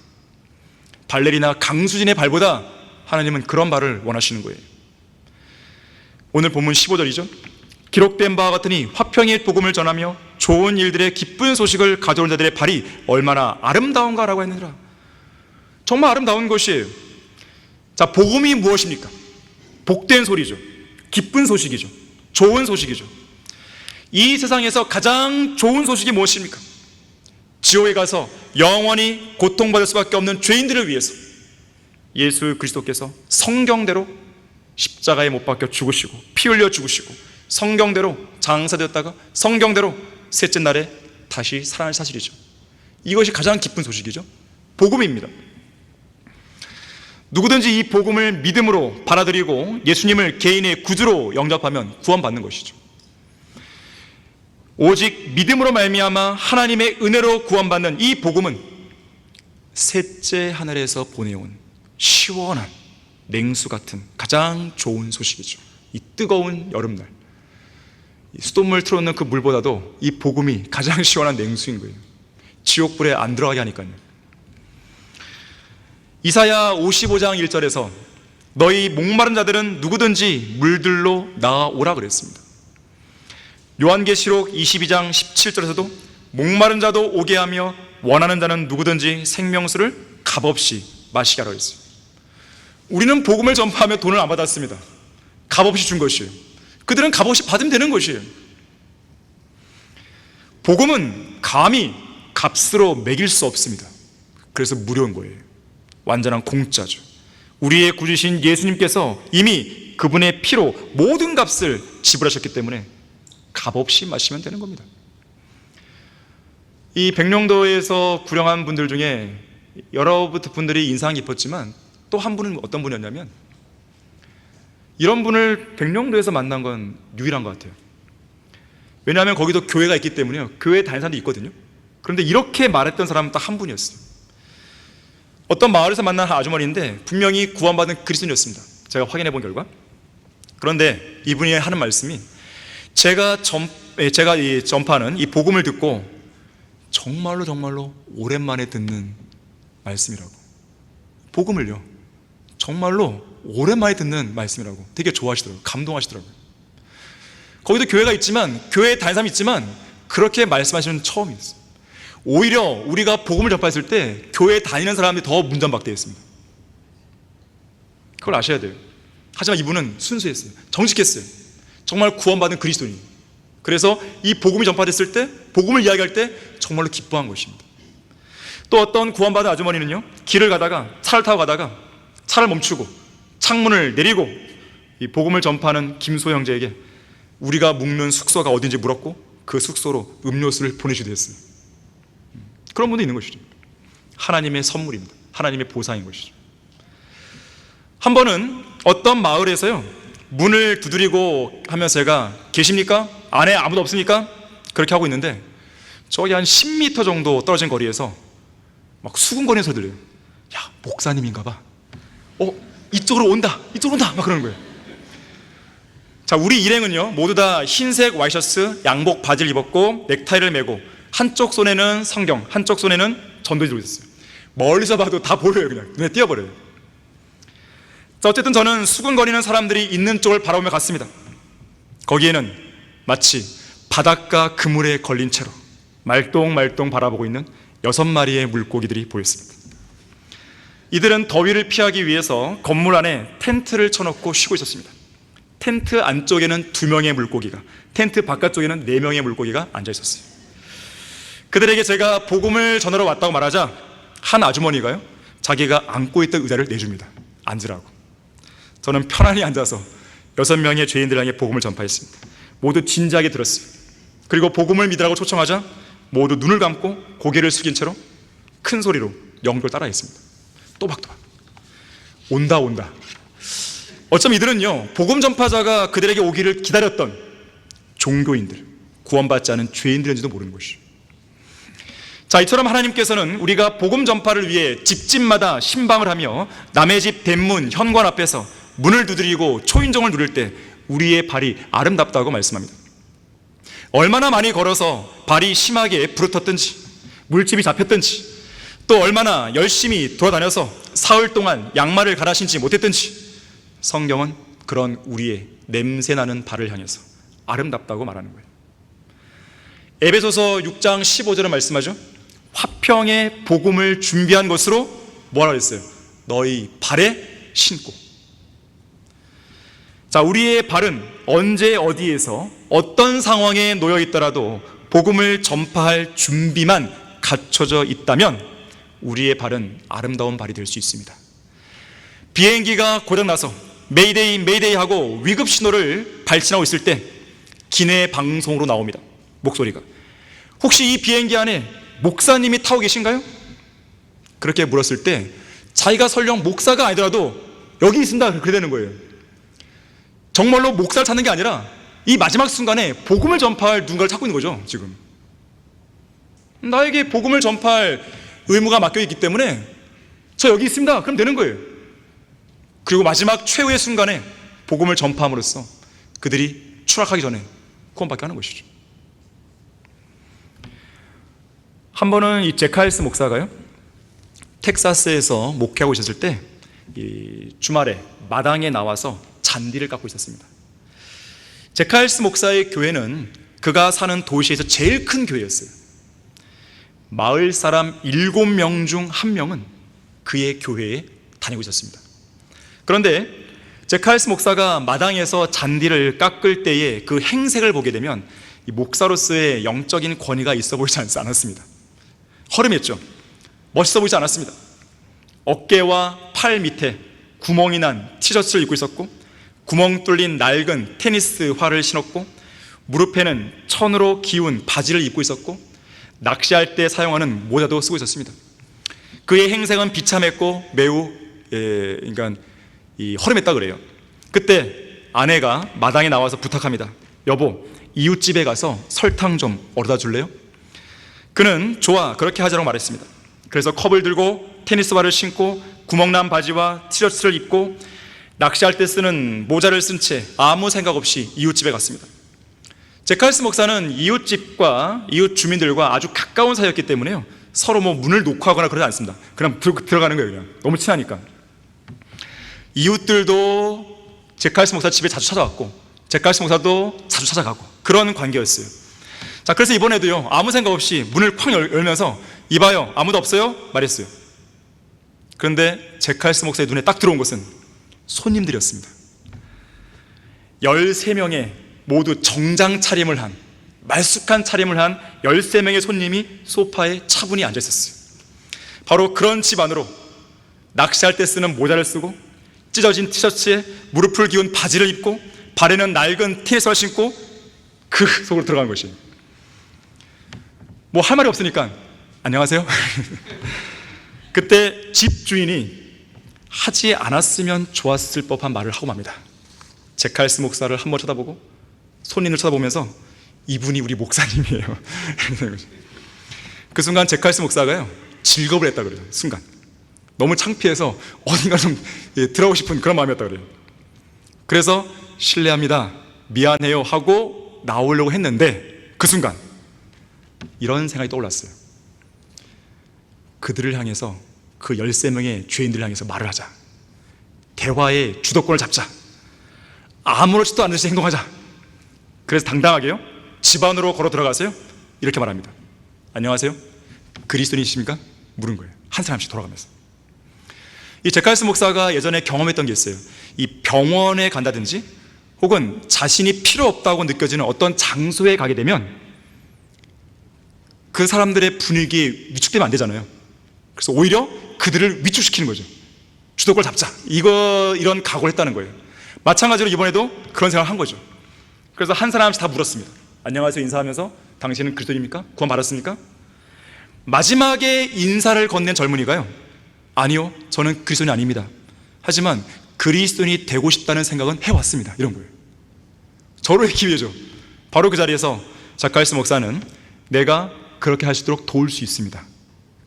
발레리나 강수진의 발보다 하나님은 그런 발을 원하시는 거예요. 오늘 본문 15절이죠. 기록된 바와 같으니 화평의 복음을 전하며 좋은 일들의 기쁜 소식을 가져온 자들의 발이 얼마나 아름다운가라고 했느니라. 정말 아름다운 것이에요. 자, 복음이 무엇입니까? 복된 소리죠. 기쁜 소식이죠. 좋은 소식이죠. 이 세상에서 가장 좋은 소식이 무엇입니까? 지옥에 가서 영원히 고통받을 수밖에 없는 죄인들을 위해서 예수 그리스도께서 성경대로 십자가에 못 박혀 죽으시고 피 흘려 죽으시고 성경대로 장사되었다가 성경대로 셋째 날에 다시 살아날 사실이죠. 이것이 가장 기쁜 소식이죠. 복음입니다. 누구든지 이 복음을 믿음으로 받아들이고 예수님을 개인의 구주로 영접하면 구원받는 것이죠. 오직 믿음으로 말미암아 하나님의 은혜로 구원받는 이 복음은 셋째 하늘에서 보내온 시원한 냉수 같은 가장 좋은 소식이죠. 이 뜨거운 여름날 수돗물 틀어놓는 그 물보다도 이 복음이 가장 시원한 냉수인 거예요. 지옥불에 안 들어가게 하니까요. 이사야 55장 1절에서 너희 목마른 자들은 누구든지 물들로 나아오라 그랬습니다. 요한계시록 22장 17절에서도 목마른 자도 오게 하며 원하는 자는 누구든지 생명수를 값없이 마시게 하라 그랬어요. 우리는 복음을 전파하며 돈을 안 받았습니다. 값없이 준 것이에요. 그들은 값없이 받으면 되는 것이에요. 복음은 감히 값으로 매길 수 없습니다. 그래서 무료인 거예요. 완전한 공짜죠. 우리의 구주신 예수님께서 이미 그분의 피로 모든 값을 지불하셨기 때문에 값없이 마시면 되는 겁니다. 이 백령도에서 구령한 분들 중에 여러 분들이 인상 깊었지만 또 한 분은 어떤 분이었냐면 이런 분을 백령도에서 만난 건 유일한 것 같아요. 왜냐하면 거기도 교회가 있기 때문에요. 교회에 다니는 사람도 있거든요. 그런데 이렇게 말했던 사람은 딱 한 분이었어요. 어떤 마을에서 만난 아주머니인데 분명히 구원받은 그리스도인이었습니다. 제가 확인해 본 결과. 그런데 이분이 하는 말씀이 제가 이 전파하는 이 복음을 듣고 정말로 오랜만에 듣는 말씀이라고. 복음을요 정말로 오랜만에 듣는 말씀이라고 되게 좋아하시더라고요. 감동하시더라고요. 거기도 교회가 있지만 교회에 다니는 사람이 있지만 그렇게 말씀하시는 처음이었어요. 오히려 우리가 복음을 전파했을 때 교회에 다니는 사람들이 더 문전박대했습니다. 그걸 아셔야 돼요. 하지만 이분은 순수했어요. 정직했어요. 정말 구원받은 그리스도인. 그래서 이 복음이 전파됐을 때 복음을 이야기할 때 정말로 기뻐한 것입니다. 또 어떤 구원받은 아주머니는요 길을 가다가 차를 타고 가다가 차를 멈추고 창문을 내리고 이 복음을 전파하는 김소 형제에게 우리가 묵는 숙소가 어딘지 물었고 그 숙소로 음료수를 보내주기도 했어요. 그런 분도 있는 것이죠. 하나님의 선물입니다. 하나님의 보상인 것이죠. 한 번은 어떤 마을에서요 문을 두드리고 하면서 제가 계십니까? 안에 아무도 없습니까? 그렇게 하고 있는데 저기 한 10m 정도 떨어진 거리에서 막 수군거리는 소리 들려요. 야, 목사님인가 봐. 이쪽으로 온다 막 그러는 거예요. 자, 우리 일행은요 모두 다 흰색 와이셔츠 양복 바지를 입었고 넥타이를 메고 한쪽 손에는 성경, 한쪽 손에는 전도지 들고 있었어요. 멀리서 봐도 다 보여요. 그냥 눈에 띄어버려요. 자, 어쨌든 저는 수군거리는 사람들이 있는 쪽을 바라보며 갔습니다. 거기에는 마치 바닷가 그물에 걸린 채로 말똥말똥 바라보고 있는 6마리의 물고기들이 보였습니다. 이들은 더위를 피하기 위해서 건물 안에 텐트를 쳐놓고 쉬고 있었습니다. 텐트 안쪽에는 2명의 물고기가, 텐트 바깥쪽에는 4명의 물고기가 앉아 있었어요. 그들에게 제가 복음을 전하러 왔다고 말하자 한 아주머니가요 자기가 앉고 있던 의자를 내줍니다. 앉으라고. 저는 편안히 앉아서 6명의 죄인들 향해 복음을 전파했습니다. 모두 진지하게 들었어요. 그리고 복음을 믿으라고 초청하자 모두 눈을 감고 고개를 숙인 채로 큰 소리로 영도를 따라했습니다. 또박또박 온다. 어쩌면 이들은요 복음 전파자가 그들에게 오기를 기다렸던 종교인들, 구원받지 않은 죄인들인지도 모르는 것이죠. 자, 이처럼 하나님께서는 우리가 복음 전파를 위해 집집마다 신방을 하며 남의 집 대문, 현관 앞에서 문을 두드리고 초인종을 누릴 때 우리의 발이 아름답다고 말씀합니다. 얼마나 많이 걸어서 발이 심하게 부르텄든지 물집이 잡혔든지 또 얼마나 열심히 돌아다녀서 사흘 동안 양말을 갈아 신지 못했든지 성경은 그런 우리의 냄새나는 발을 향해서 아름답다고 말하는 거예요. 에베소서 6장 15절은 말씀하죠. 화평의 복음을 준비한 것으로 뭐라고 했어요? 너희 발에 신고. 자, 우리의 발은 언제 어디에서 어떤 상황에 놓여 있더라도 복음을 전파할 준비만 갖춰져 있다면 우리의 발은 아름다운 발이 될 수 있습니다. 비행기가 고장나서 메이데이 메이데이 하고 위급 신호를 발신하고 있을 때 기내 방송으로 나옵니다. 목소리가. 혹시 이 비행기 안에 목사님이 타고 계신가요? 그렇게 물었을 때 자기가 설령 목사가 아니더라도 여기 있습니다, 그래 되는 거예요. 정말로 목사를 찾는 게 아니라 이 마지막 순간에 복음을 전파할 누군가를 찾고 있는 거죠. 지금 나에게 복음을 전파할 의무가 맡겨있기 때문에 저 여기 있습니다, 그럼 되는 거예요. 그리고 마지막 최후의 순간에 복음을 전파함으로써 그들이 추락하기 전에 구원받게 하는 것이죠. 한 번은 이 제카일스 목사가요, 텍사스에서 목회하고 있었을 때 이 주말에 마당에 나와서 잔디를 깎고 있었습니다. 제카일스 목사의 교회는 그가 사는 도시에서 제일 큰 교회였어요. 마을 사람 7명 중 1명은 그의 교회에 다니고 있었습니다. 그런데 제카일스 목사가 마당에서 잔디를 깎을 때의 그 행색을 보게 되면 이 목사로서의 영적인 권위가 있어 보이지 않았습니다. 허름했죠. 멋있어 보이지 않았습니다. 어깨와 팔 밑에 구멍이 난 티셔츠를 입고 있었고, 구멍 뚫린 낡은 테니스 활을 신었고, 무릎에는 천으로 기운 바지를 입고 있었고, 낚시할 때 사용하는 모자도 쓰고 있었습니다. 그의 행색은 비참했고 매우 허름했다 그래요. 그때 아내가 마당에 나와서 부탁합니다. 여보, 이웃집에 가서 설탕 좀 얻어다 줄래요? 그는 좋아, 그렇게 하자고 말했습니다. 그래서 컵을 들고 테니스화를 신고 구멍난 바지와 티셔츠를 입고 낚시할 때 쓰는 모자를 쓴 채 아무 생각 없이 이웃집에 갔습니다. 제카일스 목사는 이웃집과 이웃 주민들과 아주 가까운 사이였기 때문에요, 서로 문을 놓고 하거나 그러지 않습니다. 그냥 들어가는 거예요. 그냥 너무 친하니까. 이웃들도 제카일스 목사 집에 자주 찾아왔고 제카일스 목사도 자주 찾아가고 그런 관계였어요. 자, 그래서 이번에도요, 아무 생각 없이 문을 쾅 열면서 이봐요, 아무도 없어요? 말했어요. 그런데 제카일스 목사의 눈에 딱 들어온 것은 손님들이었습니다. 13명의 모두 정장 차림을 한, 말쑥한 차림을 한 13명의 손님이 소파에 차분히 앉아 있었어요. 바로 그런 집 안으로 낚시할 때 쓰는 모자를 쓰고 찢어진 티셔츠에 무릎을 기운 바지를 입고 발에는 낡은 테니스화를 신고 그 속으로 들어간 것이에요. 할 말이 없으니까 안녕하세요. 그때 집 주인이 하지 않았으면 좋았을 법한 말을 하고 맙니다. 제카일스 목사를 한번 쳐다보고 손님을 쳐다보면서 이분이 우리 목사님이에요. 그 순간 제카일스 목사가요, 질겁을 했다 그래요. 순간 너무 창피해서 어딘가 좀 들어가고 싶은 그런 마음이었다 그래요. 그래서 실례합니다, 미안해요 하고 나오려고 했는데 그 순간 이런 생각이 떠올랐어요. 그들을 향해서, 그 13명의 죄인들을 향해서 말을 하자. 대화의 주도권을 잡자. 아무렇지도 않은 듯이 행동하자. 그래서 당당하게요, 집 안으로 걸어 들어가세요. 이렇게 말합니다. 안녕하세요, 그리스도인이십니까? 물은 거예요. 한 사람씩 돌아가면서. 이 제카일스 목사가 예전에 경험했던 게 있어요. 이 병원에 간다든지 혹은 자신이 필요 없다고 느껴지는 어떤 장소에 가게 되면 그 사람들의 분위기에 위축되면 안 되잖아요. 그래서 오히려 그들을 위축시키는 거죠. 주도권을 잡자, 이런 각오를 했다는 거예요. 마찬가지로 이번에도 그런 생각을 한 거죠. 그래서 한 사람씩 다 물었습니다. 안녕하세요 인사하면서 당신은 그리스도입니까? 구원 받았습니까? 마지막에 인사를 건넨 젊은이가요, 아니요, 저는 그리스도인이 아닙니다. 하지만 그리스도인이 되고 싶다는 생각은 해왔습니다. 이런 거예요. 저로의 기회죠. 바로 그 자리에서 제카일스 목사는 내가 그렇게 할 수 있도록 도울 수 있습니다.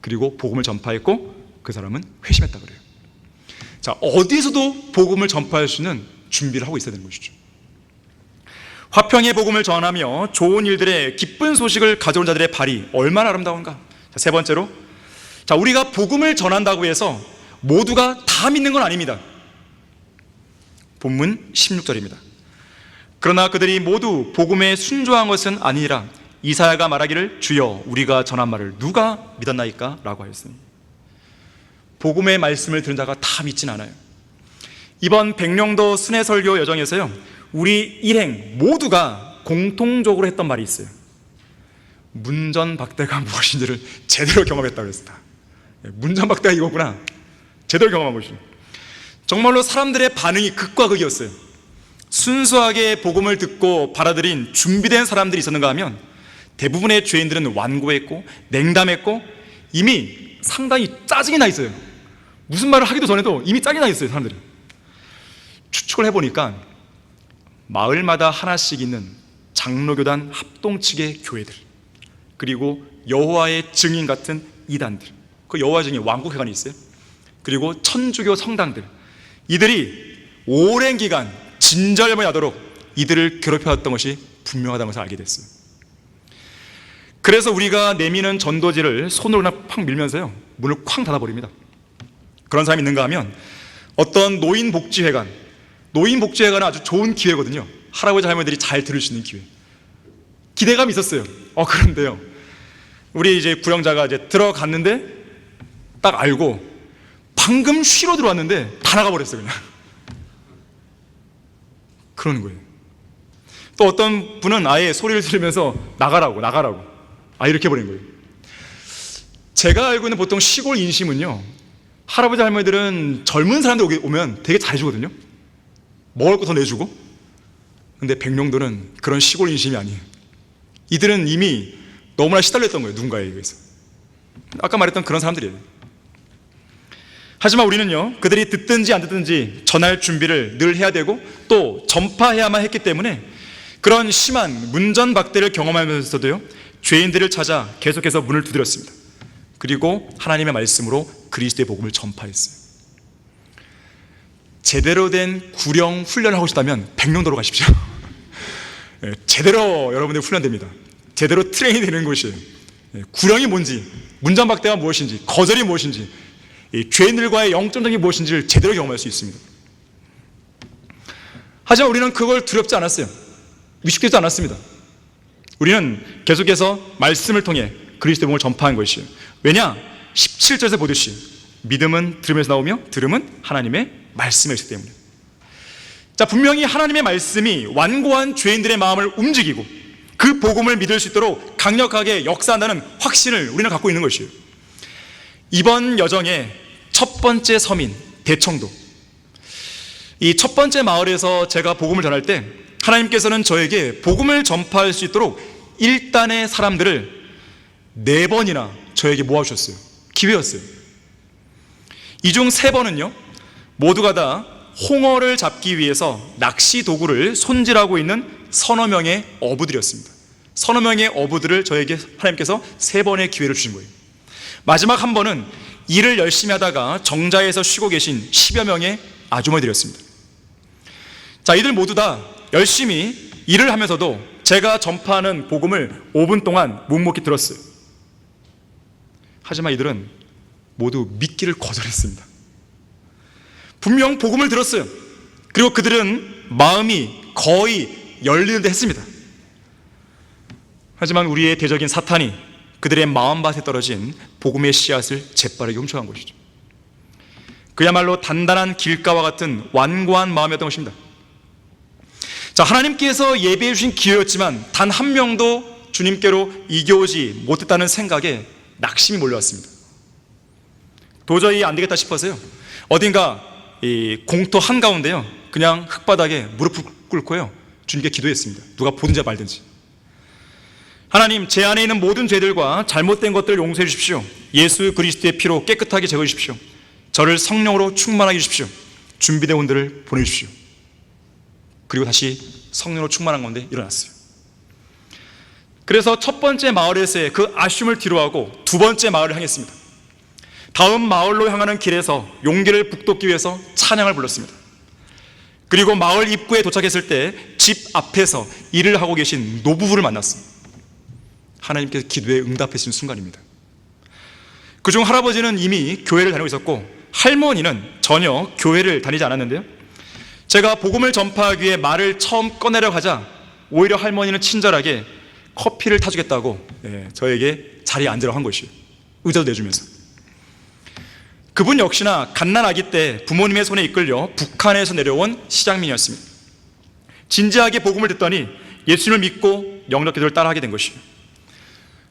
그리고 복음을 전파했고 그 사람은 회심했다 그래요. 자, 어디서도 복음을 전파할 수 있는 준비를 하고 있어야 되는 것이죠. 화평의 복음을 전하며 좋은 일들의 기쁜 소식을 가져온 자들의 발이 얼마나 아름다운가. 자, 세 번째로, 자, 우리가 복음을 전한다고 해서 모두가 다 믿는 건 아닙니다. 본문 16절입니다. 그러나 그들이 모두 복음에 순종한 것은 아니라 이사야가 말하기를 주여 우리가 전한 말을 누가 믿었나이까? 라고 하였으니, 복음의 말씀을 들은 자가 다 믿진 않아요. 이번 백령도 순회설교 여정에서요, 우리 일행 모두가 공통적으로 했던 말이 있어요. 문전박대가 무엇인지를 제대로 경험했다고 했습니다. 문전박대가 이거구나, 제대로 경험한 것이죠. 정말로 사람들의 반응이 극과 극이었어요. 순수하게 복음을 듣고 받아들인 준비된 사람들이 있었는가 하면 대부분의 죄인들은 완고했고 냉담했고 이미 상당히 짜증이 나 있어요. 무슨 말을 하기도 전에도 이미 짜증이 나 있어요, 사람들이. 추측을 해보니까 마을마다 하나씩 있는 장로교단 합동 측의 교회들, 그리고 여호와의 증인 같은 이단들, 그 여호와의 증인 왕국회관이 있어요. 그리고 천주교 성당들, 이들이 오랜 기간 진절염이 나도록 이들을 괴롭혀왔던 것이 분명하다는 것을 알게 됐어요. 그래서 우리가 내미는 전도지를 손으로 그냥 팍 밀면서요, 문을 쾅 닫아버립니다. 그런 사람이 있는가 하면 어떤 노인복지회관은 아주 좋은 기회거든요. 할아버지 할머니들이 잘 들을 수 있는 기회. 기대감이 있었어요. 그런데요, 우리 이제 구령자가 이제 들어갔는데 딱 알고 방금 쉬러 들어왔는데 다 나가버렸어요, 그냥. 그러는 거예요. 또 어떤 분은 아예 소리를 지르면서 나가라고 이렇게 해버린 거예요. 제가 알고 있는 보통 시골 인심은요, 할아버지 할머니들은 젊은 사람들 오면 되게 잘해주거든요. 먹을 거 더 내주고. 근데 백령도는 그런 시골 인심이 아니에요. 이들은 이미 너무나 시달렸던 거예요, 누군가에 의해서. 아까 말했던 그런 사람들이에요. 하지만 우리는요, 그들이 듣든지 안 듣든지 전할 준비를 늘 해야 되고 또 전파해야만 했기 때문에 그런 심한 문전박대를 경험하면서도요, 죄인들을 찾아 계속해서 문을 두드렸습니다. 그리고 하나님의 말씀으로 그리스도의 복음을 전파했어요. 제대로 된 구령 훈련을 하고 싶다면 백령도로 가십시오. 제대로 여러분들 훈련됩니다. 제대로 트레이닝 되는 곳이에요. 구령이 뭔지, 문전박대가 무엇인지, 거절이 무엇인지, 죄인들과의 영점적인 무엇인지를 제대로 경험할 수 있습니다. 하지만 우리는 그걸 두렵지 않았어요. 위축되지 않았습니다. 우리는 계속해서 말씀을 통해 그리스도의 복음을 전파한 것이에요. 왜냐? 17절에서 보듯이 믿음은 들으면서 나오며 들음은 하나님의 말씀에 있기 때문에. 자, 분명히 하나님의 말씀이 완고한 죄인들의 마음을 움직이고 그 복음을 믿을 수 있도록 강력하게 역사한다는 확신을 우리는 갖고 있는 것이에요. 이번 여정의 첫 번째 서민 대청도, 이 첫 번째 마을에서 제가 복음을 전할 때 하나님께서는 저에게 복음을 전파할 수 있도록 1단의 사람들을 4번이나 저에게 모아주셨어요. 기회였어요. 이 중 3번은요 모두가 다 홍어를 잡기 위해서 낚시 도구를 손질하고 있는 서너 명의 어부들이었습니다. 서너 명의 어부들을 저에게 하나님께서 3번의 기회를 주신 거예요. 마지막 한 번은 일을 열심히 하다가 정자에서 쉬고 계신 10여 명의 아주머니들이었습니다. 자, 이들 모두 다 열심히 일을 하면서도 제가 전파하는 복음을 5분 동안 묵묵히 들었어요. 하지만 이들은 모두 믿기를 거절했습니다. 분명 복음을 들었어요. 그리고 그들은 마음이 거의 열리는 듯 했습니다. 하지만 우리의 대적인 사탄이 그들의 마음밭에 떨어진 복음의 씨앗을 재빠르게 훔쳐간 것이죠. 그야말로 단단한 길가와 같은 완고한 마음이었던 것입니다. 자, 하나님께서 예비해 주신 기회였지만 단 한 명도 주님께로 이겨오지 못했다는 생각에 낙심이 몰려왔습니다. 도저히 안 되겠다 싶어서요, 어딘가 이 공터 한가운데요 그냥 흙바닥에 무릎을 꿇고요 주님께 기도했습니다. 누가 보든지 말든지. 하나님, 제 안에 있는 모든 죄들과 잘못된 것들을 용서해 주십시오. 예수 그리스도의 피로 깨끗하게 제거해 주십시오. 저를 성령으로 충만하게 해주십시오. 준비된 분들을 보내주십시오. 그리고 다시 성령으로 충만한 가운데 일어났어요. 그래서 첫 번째 마을에서의 그 아쉬움을 뒤로하고 두 번째 마을을 향했습니다. 다음 마을로 향하는 길에서 용기를 북돋기 위해서 찬양을 불렀습니다. 그리고 마을 입구에 도착했을 때 집 앞에서 일을 하고 계신 노부부를 만났습니다. 하나님께서 기도에 응답해 주신 순간입니다. 그중 할아버지는 이미 교회를 다니고 있었고 할머니는 전혀 교회를 다니지 않았는데요, 제가 복음을 전파하기 위해 말을 처음 꺼내려고 하자 오히려 할머니는 친절하게 커피를 타주겠다고 저에게 자리에 앉으라고 한 것이에요. 의자도 내주면서. 그분 역시나 갓난 아기 때 부모님의 손에 이끌려 북한에서 내려온 시장민이었습니다. 진지하게 복음을 듣더니 예수님을 믿고 영적 기도를 따라하게 된 것이에요.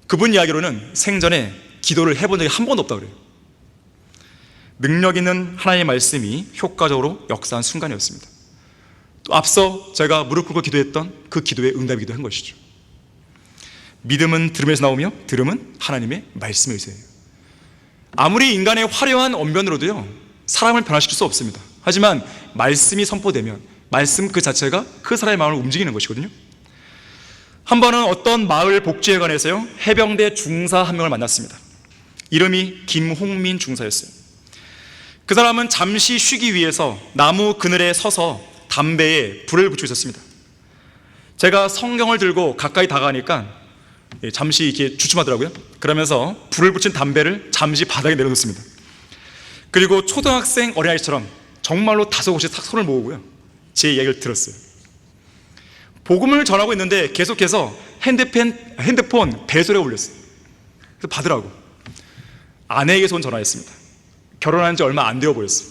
그분 이야기로는 생전에 기도를 해본 적이 한 번도 없다고 그래요. 능력 있는 하나님의 말씀이 효과적으로 역사한 순간이었습니다. 또 앞서 제가 무릎 꿇고 기도했던 그 기도의 응답이기도 한 것이죠. 믿음은 들음에서 나오며 들음은 하나님의 말씀의 의지예요. 아무리 인간의 화려한 언변으로도요 사람을 변화시킬 수 없습니다. 하지만 말씀이 선포되면 말씀 그 자체가 그 사람의 마음을 움직이는 것이거든요. 한 번은 어떤 마을 복지회관에서요 해병대 중사 한 명을 만났습니다. 이름이 김홍민 중사였어요. 그 사람은 잠시 쉬기 위해서 나무 그늘에 서서 담배에 불을 붙이고 있었습니다. 제가 성경을 들고 가까이 다가가니까 잠시 이렇게 주춤하더라고요. 그러면서 불을 붙인 담배를 잠시 바닥에 내려놓습니다. 그리고 초등학생 어린아이처럼 정말로 다소 곳이 탁 손을 모으고요 제 이야기를 들었어요. 복음을 전하고 있는데 계속해서 핸드폰 배소리가 울렸어요. 그래서 받으라고. 아내에게서 온 전화였습니다. 결혼한 지 얼마 안 되어 보였어요.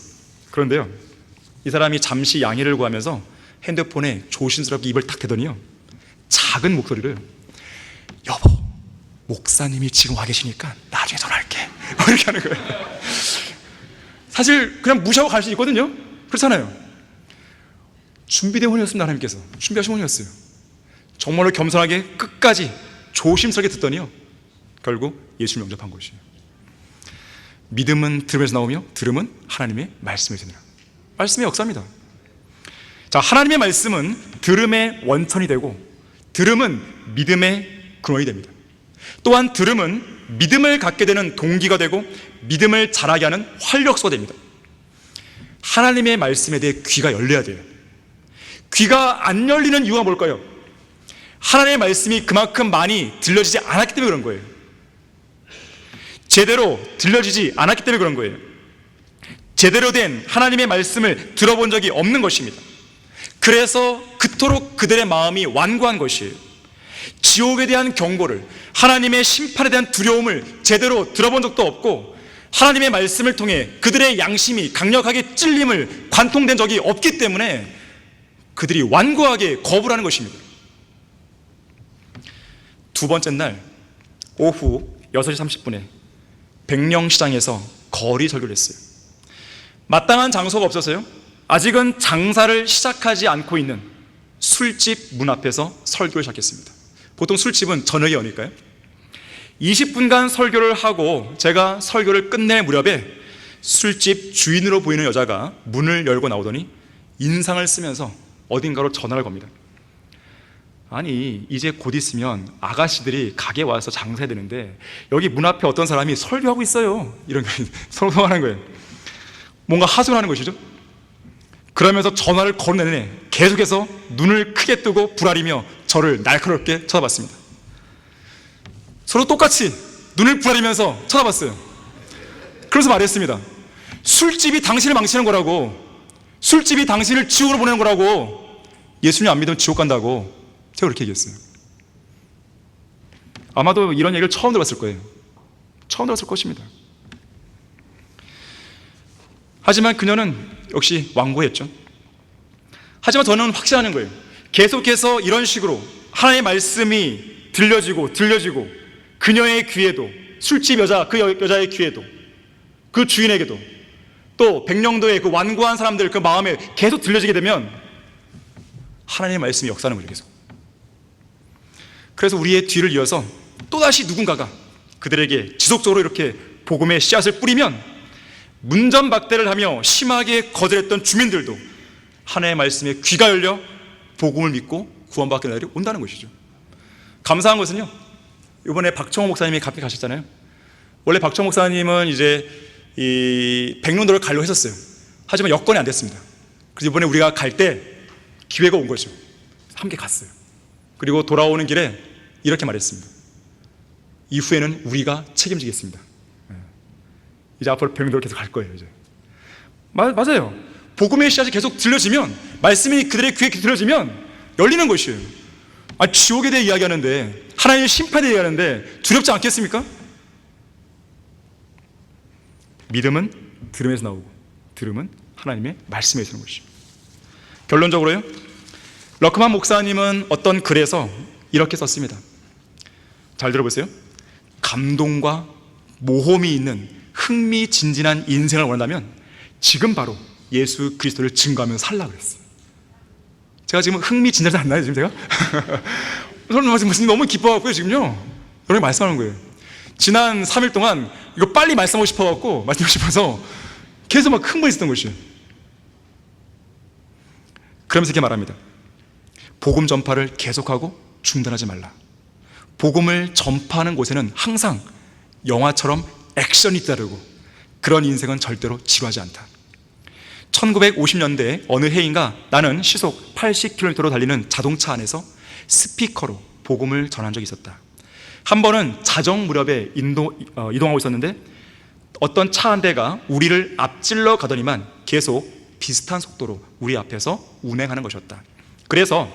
그런데요 이 사람이 잠시 양해를 구하면서 핸드폰에 조심스럽게 입을 탁 대더니요 작은 목소리를 여보 목사님이 지금 와 계시니까 나중에 전화할게 이렇게 하는 거예요. 사실 그냥 무시하고 갈 수 있거든요. 그렇잖아요. 준비된 혼이었습니다. 하나님께서 준비하신 혼이었어요. 정말로 겸손하게 끝까지 조심스럽게 듣더니요 결국 예수를 영접한 것이에요. 믿음은 들음에서 나오며 들음은 하나님의 말씀에서 나옵니다. 말씀의 역사입니다. 자, 하나님의 말씀은 들음의 원천이 되고 들음은 믿음의 근원이 됩니다. 또한 들음은 믿음을 갖게 되는 동기가 되고 믿음을 자라게 하는 활력소가 됩니다. 하나님의 말씀에 대해 귀가 열려야 돼요. 귀가 안 열리는 이유가 뭘까요? 하나님의 말씀이 그만큼 많이 들려지지 않았기 때문에 그런 거예요. 제대로 들려지지 않았기 때문에 그런 거예요. 제대로 된 하나님의 말씀을 들어본 적이 없는 것입니다. 그래서 그토록 그들의 마음이 완고한 것이에요. 지옥에 대한 경고를, 하나님의 심판에 대한 두려움을 제대로 들어본 적도 없고 하나님의 말씀을 통해 그들의 양심이 강력하게 찔림을 관통된 적이 없기 때문에 그들이 완고하게 거부를 하는 것입니다. 두 번째 날 오후 6시 30분에 백령시장에서 거리 설교를 했어요. 마땅한 장소가 없어서요 아직은 장사를 시작하지 않고 있는 술집 문 앞에서 설교를 시작했습니다. 보통 술집은 저녁에 여니까요. 20분간 설교를 하고 제가 설교를 끝낼 무렵에 술집 주인으로 보이는 여자가 문을 열고 나오더니 인상을 쓰면서 어딘가로 전화를 겁니다. 아니 이제 곧 있으면 아가씨들이 가게 와서 장사해야 되는데 여기 문 앞에 어떤 사람이 설교하고 있어요. 이런 서로 통하는 거예요. 뭔가 하소연을 하는 것이죠. 그러면서 전화를 거는 내내 계속해서 눈을 크게 뜨고 부라리며 저를 날카롭게 쳐다봤습니다. 서로 똑같이 눈을 부라리면서 쳐다봤어요. 그래서 말했습니다. 술집이 당신을 망치는 거라고, 술집이 당신을 지옥으로 보내는 거라고, 예수님 안 믿으면 지옥 간다고 제가 그렇게 얘기했어요. 아마도 이런 얘기를 처음 들었을 거예요. 처음 들었을 것입니다. 하지만 그녀는 역시 완고했죠. 하지만 저는 확신하는 거예요. 계속해서 이런 식으로 하나님의 말씀이 들려지고 그녀의 귀에도, 술집 여자, 그 여자의 귀에도, 그 주인에게도, 또 백령도의 그 완고한 사람들 그 마음에 계속 들려지게 되면 하나님의 말씀이 역사하는 거죠. 계속. 그래서 우리의 뒤를 이어서 또다시 누군가가 그들에게 지속적으로 이렇게 복음의 씨앗을 뿌리면 문전박대를 하며 심하게 거절했던 주민들도 하나님의 말씀에 귀가 열려 복음을 믿고 구원받게 날이 온다는 것이죠. 감사한 것은요, 이번에 박청호 목사님이 갑자기 가셨잖아요. 원래 박청호 목사님은 이제 이 백령도를 가려고 했었어요. 하지만 여건이 안 됐습니다. 그래서 이번에 우리가 갈 때 기회가 온 거죠. 함께 갔어요. 그리고 돌아오는 길에 이렇게 말했습니다. 이후에는 우리가 책임지겠습니다. 이제 앞으로 백령도를 계속 갈 거예요. 이제 맞아요. 복음의 씨앗이 계속 들려지면, 말씀이 그들의 귀에 들려지면 열리는 것이에요. 지옥에 대해 이야기하는데, 하나님의 심판에 대해 이야기하는데 두렵지 않겠습니까? 믿음은 들음에서 나오고 들음은 하나님의 말씀에서 오는 것이죠. 결론적으로요, 러크만 목사님은 어떤 글에서 이렇게 썼습니다. 잘 들어보세요. 감동과 모험이 있는 흥미진진한 인생을 원한다면 지금 바로 예수 그리스도를 증거하면서 살라고 그랬어요. 제가 지금 흥미진진하지 않나요, 지금 제가? 저는 지금 너무 기뻐갖고요, 지금요. 여러분이 말씀하는 거예요. 지난 3일 동안 이거 빨리 말씀하고 싶어갖고, 말씀하고 싶어서 계속 막 흥분했었던 것이에요. 그러면서 이렇게 말합니다. 복음 전파를 계속하고 중단하지 말라. 복음을 전파하는 곳에는 항상 영화처럼 액션이 따르고 그런 인생은 절대로 지루하지 않다. 1950년대 어느 해인가 나는 시속 80km로 달리는 자동차 안에서 스피커로 복음을 전한 적이 있었다. 한 번은 자정 무렵에 이동하고 있었는데 어떤 차 한 대가 우리를 앞질러 가더니만 계속 비슷한 속도로 우리 앞에서 운행하는 것이었다. 그래서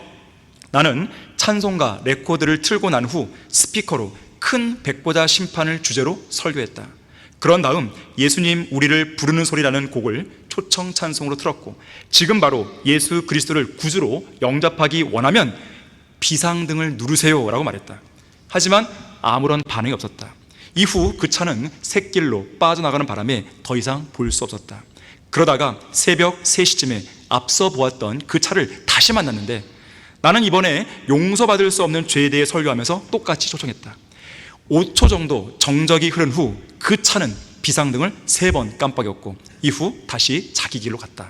나는 찬송가 레코드를 틀고 난 후 스피커로 큰 백보자 심판을 주제로 설교했다. 그런 다음 예수님 우리를 부르는 소리라는 곡을 초청 찬송으로 틀었고, 지금 바로 예수 그리스도를 구주로 영접하기 원하면 비상등을 누르세요 라고 말했다. 하지만 아무런 반응이 없었다. 이후 그 차는 샛길로 빠져나가는 바람에 더 이상 볼 수 없었다. 그러다가 새벽 3시쯤에 앞서 보았던 그 차를 다시 만났는데 나는 이번에 용서받을 수 없는 죄에 대해 설교하면서 똑같이 초청했다. 5초 정도 정적이 흐른 후 그 차는 비상등을 3번 깜빡였고 이후 다시 자기 길로 갔다.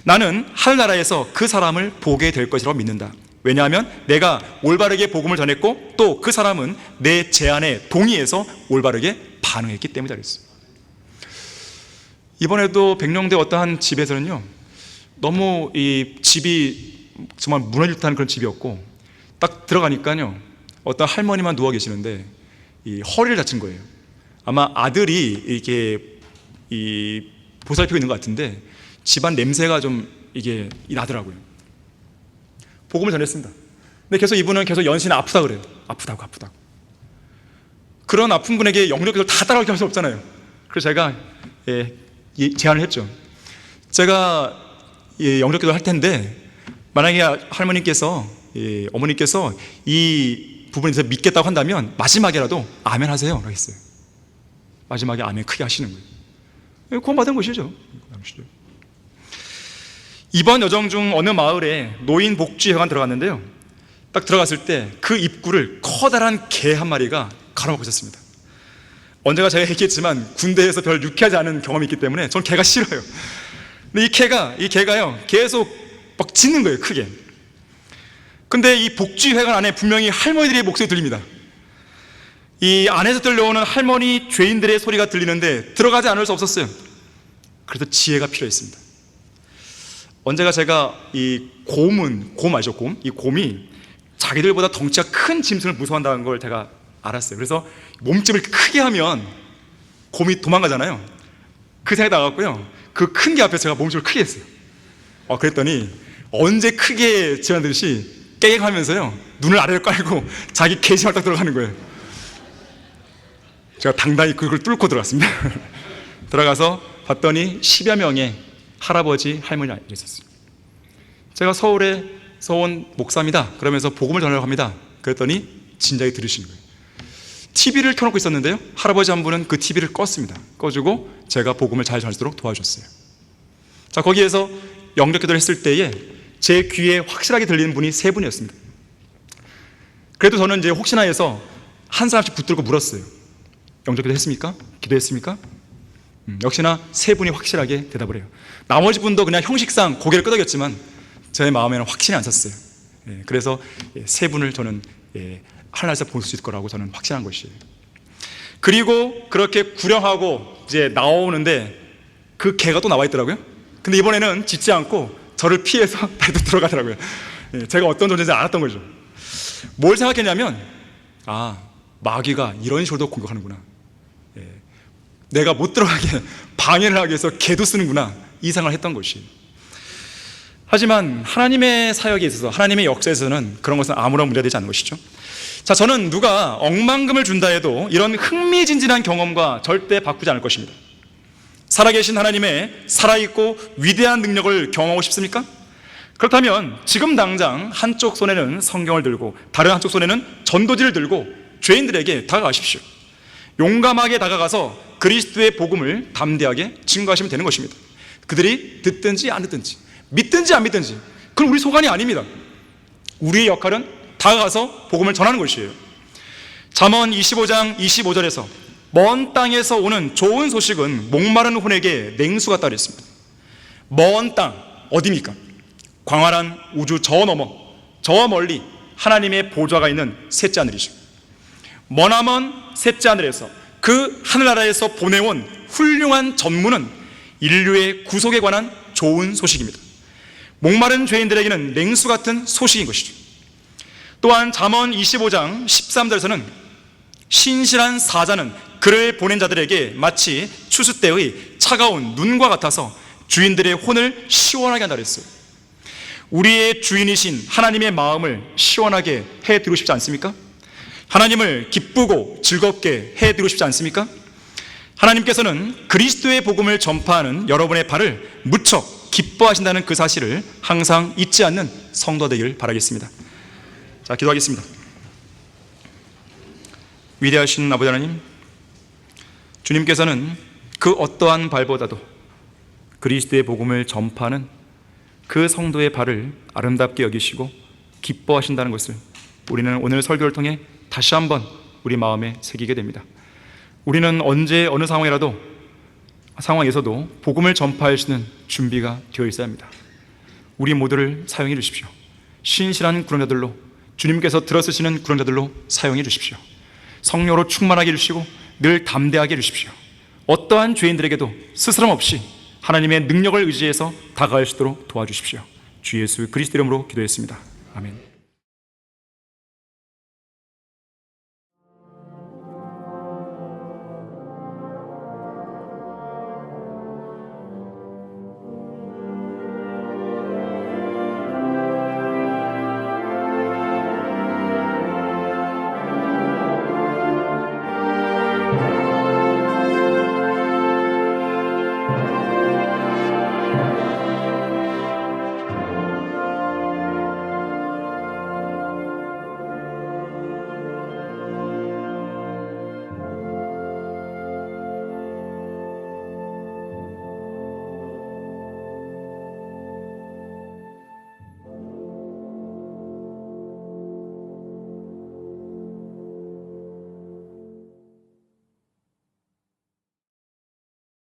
나는 하늘나라에서 그 사람을 보게 될 것이라고 믿는다. 왜냐하면 내가 올바르게 복음을 전했고 또 그 사람은 내 제안에 동의해서 올바르게 반응했기 때문이다 그랬어요. 이번에도 백령대 어떠한 집에서는요, 너무 이 집이 정말 무너질 듯한 그런 집이었고 딱 들어가니까요 어떤 할머니만 누워 계시는데 이 허리를 다친 거예요. 아마 아들이 이렇게 보살피고 있는 것 같은데 집안 냄새가 좀 이게 나더라고요. 복음을 전했습니다. 근데 계속 이분은 계속 연신 아프다 그래요. 아프다고. 그런 아픈 분에게 영접기도를 다 따라가게 할 수 없잖아요. 그래서 제가 제안을 했죠. 제가 영접기도 할 텐데 만약에 할머니께서 어머니께서 이 부분에서 믿겠다고 한다면 마지막에라도 아멘 하세요 라고 했어요. 마지막에 아멘 크게 하시는 거예요. 구원받은 것이죠. 이번 여정 중 어느 마을에 노인 복지회관 들어갔는데요, 딱 들어갔을 때 그 입구를 커다란 개 한 마리가 가로막고 있었습니다. 언제가 제가 얘기했지만 군대에서 별 유쾌하지 않은 경험이 있기 때문에 저는 개가 싫어요. 근데 이 개가요 계속 막 짖는 거예요, 크게. 근데 이 복지회관 안에 분명히 할머니들의 목소리 들립니다. 이 안에서 들려오는 할머니 죄인들의 소리가 들리는데 들어가지 않을 수 없었어요. 그래서 지혜가 필요했습니다. 언제가 제가 이 곰 아시죠? 이 곰이 자기들보다 덩치가 큰 짐승을 무서워한다는 걸 제가 알았어요. 그래서 몸집을 크게 하면 곰이 도망가잖아요. 그 생각이 나갔고요, 그 큰 게 앞에서 제가 몸집을 크게 했어요. 그랬더니 언제 크게 지어놨듯이 깨갱하면서요 눈을 아래로 깔고 자기 개심을 딱 들어가는 거예요. 제가 당당히 그걸 뚫고 들어갔습니다. 들어가서 봤더니 10여 명의 할아버지 할머니 있었어요. 제가 서울에서 온 목사입니다 그러면서 복음을 전하려고 합니다. 그랬더니 진작에 들으시는 거예요. TV를 켜놓고 있었는데요, 할아버지 한 분은 그 TV를 껐습니다. 꺼주고 제가 복음을 잘 전할 수 있도록 도와줬어요. 자, 거기에서 영접기도를 했을 때에 제 귀에 확실하게 들리는 분이 3분이었습니다. 그래도 저는 이제 혹시나 해서 한 사람씩 붙들고 물었어요. 영접기도 했습니까? 기도했습니까? 역시나 3분이 확실하게 대답을 해요. 나머지 분도 그냥 형식상 고개를 끄덕였지만 제 마음에는 확신이 안 찼어요. 그래서 3분을 저는 하늘에서 볼 수 있을 거라고 저는 확신한 것이에요. 그리고 그렇게 구령하고 이제 나오는데 그 개가 또 나와 있더라고요. 근데 이번에는 짖지 않고 저를 피해서 다시 들어가더라고요. 제가 어떤 존재인지 알았던 거죠. 뭘 생각했냐면, 마귀가 이런 식으로도 공격하는구나, 내가 못 들어가게 방해를 하기 위해서 개도 쓰는구나, 이 생각을 했던 것이. 하지만 하나님의 사역에 있어서, 하나님의 역사에서는 그런 것은 아무런 문제가 되지 않는 것이죠. 자, 저는 누가 억만금을 준다 해도 이런 흥미진진한 경험과 절대 바꾸지 않을 것입니다. 살아계신 하나님의 살아있고 위대한 능력을 경험하고 싶습니까? 그렇다면 지금 당장 한쪽 손에는 성경을 들고 다른 한쪽 손에는 전도지를 들고 죄인들에게 다가가십시오. 용감하게 다가가서 그리스도의 복음을 담대하게 증거하시면 되는 것입니다. 그들이 듣든지 안 듣든지, 믿든지 안 믿든지, 그건 우리 소관이 아닙니다. 우리의 역할은 다가가서 복음을 전하는 것이에요. 잠언 25장 25절에서 먼 땅에서 오는 좋은 소식은 목마른 혼에게 냉수 같다 그랬습니다. 먼 땅, 어디입니까? 광활한 우주 저 너머, 저 멀리 하나님의 보좌가 있는 셋째 하늘이죠. 머나먼 셋째 하늘에서, 그 하늘나라에서 보내온 훌륭한 전문은 인류의 구속에 관한 좋은 소식입니다. 목마른 죄인들에게는 냉수 같은 소식인 것이죠. 또한 잠언 25장 13절에서는 신실한 사자는 그를 보낸 자들에게 마치 추수 때의 차가운 눈과 같아서 주인들의 혼을 시원하게 한다 그랬어요. 우리의 주인이신 하나님의 마음을 시원하게 해드리고 싶지 않습니까? 하나님을 기쁘고 즐겁게 해드리고 싶지 않습니까? 하나님께서는 그리스도의 복음을 전파하는 여러분의 발을 무척 기뻐하신다는 그 사실을 항상 잊지 않는 성도 되길 바라겠습니다. 자, 기도하겠습니다. 위대하신 아버지 하나님, 주님께서는 그 어떠한 발보다도 그리스도의 복음을 전파하는 그 성도의 발을 아름답게 여기시고 기뻐하신다는 것을 우리는 오늘 설교를 통해 다시 한번 우리 마음에 새기게 됩니다. 우리는 언제 어느 상황에서도 복음을 전파할 수 있는 준비가 되어 있어야 합니다. 우리 모두를 사용해 주십시오. 신실한 구원자들로, 주님께서 들어쓰시는 구원자들로 사용해 주십시오. 성령으로 충만하게 해주시고 늘 담대하게 해주십시오. 어떠한 죄인들에게도 스스럼 없이 하나님의 능력을 의지해서 다가갈 수 있도록 도와주십시오. 주 예수 그리스도 이름으로 기도했습니다. 아멘.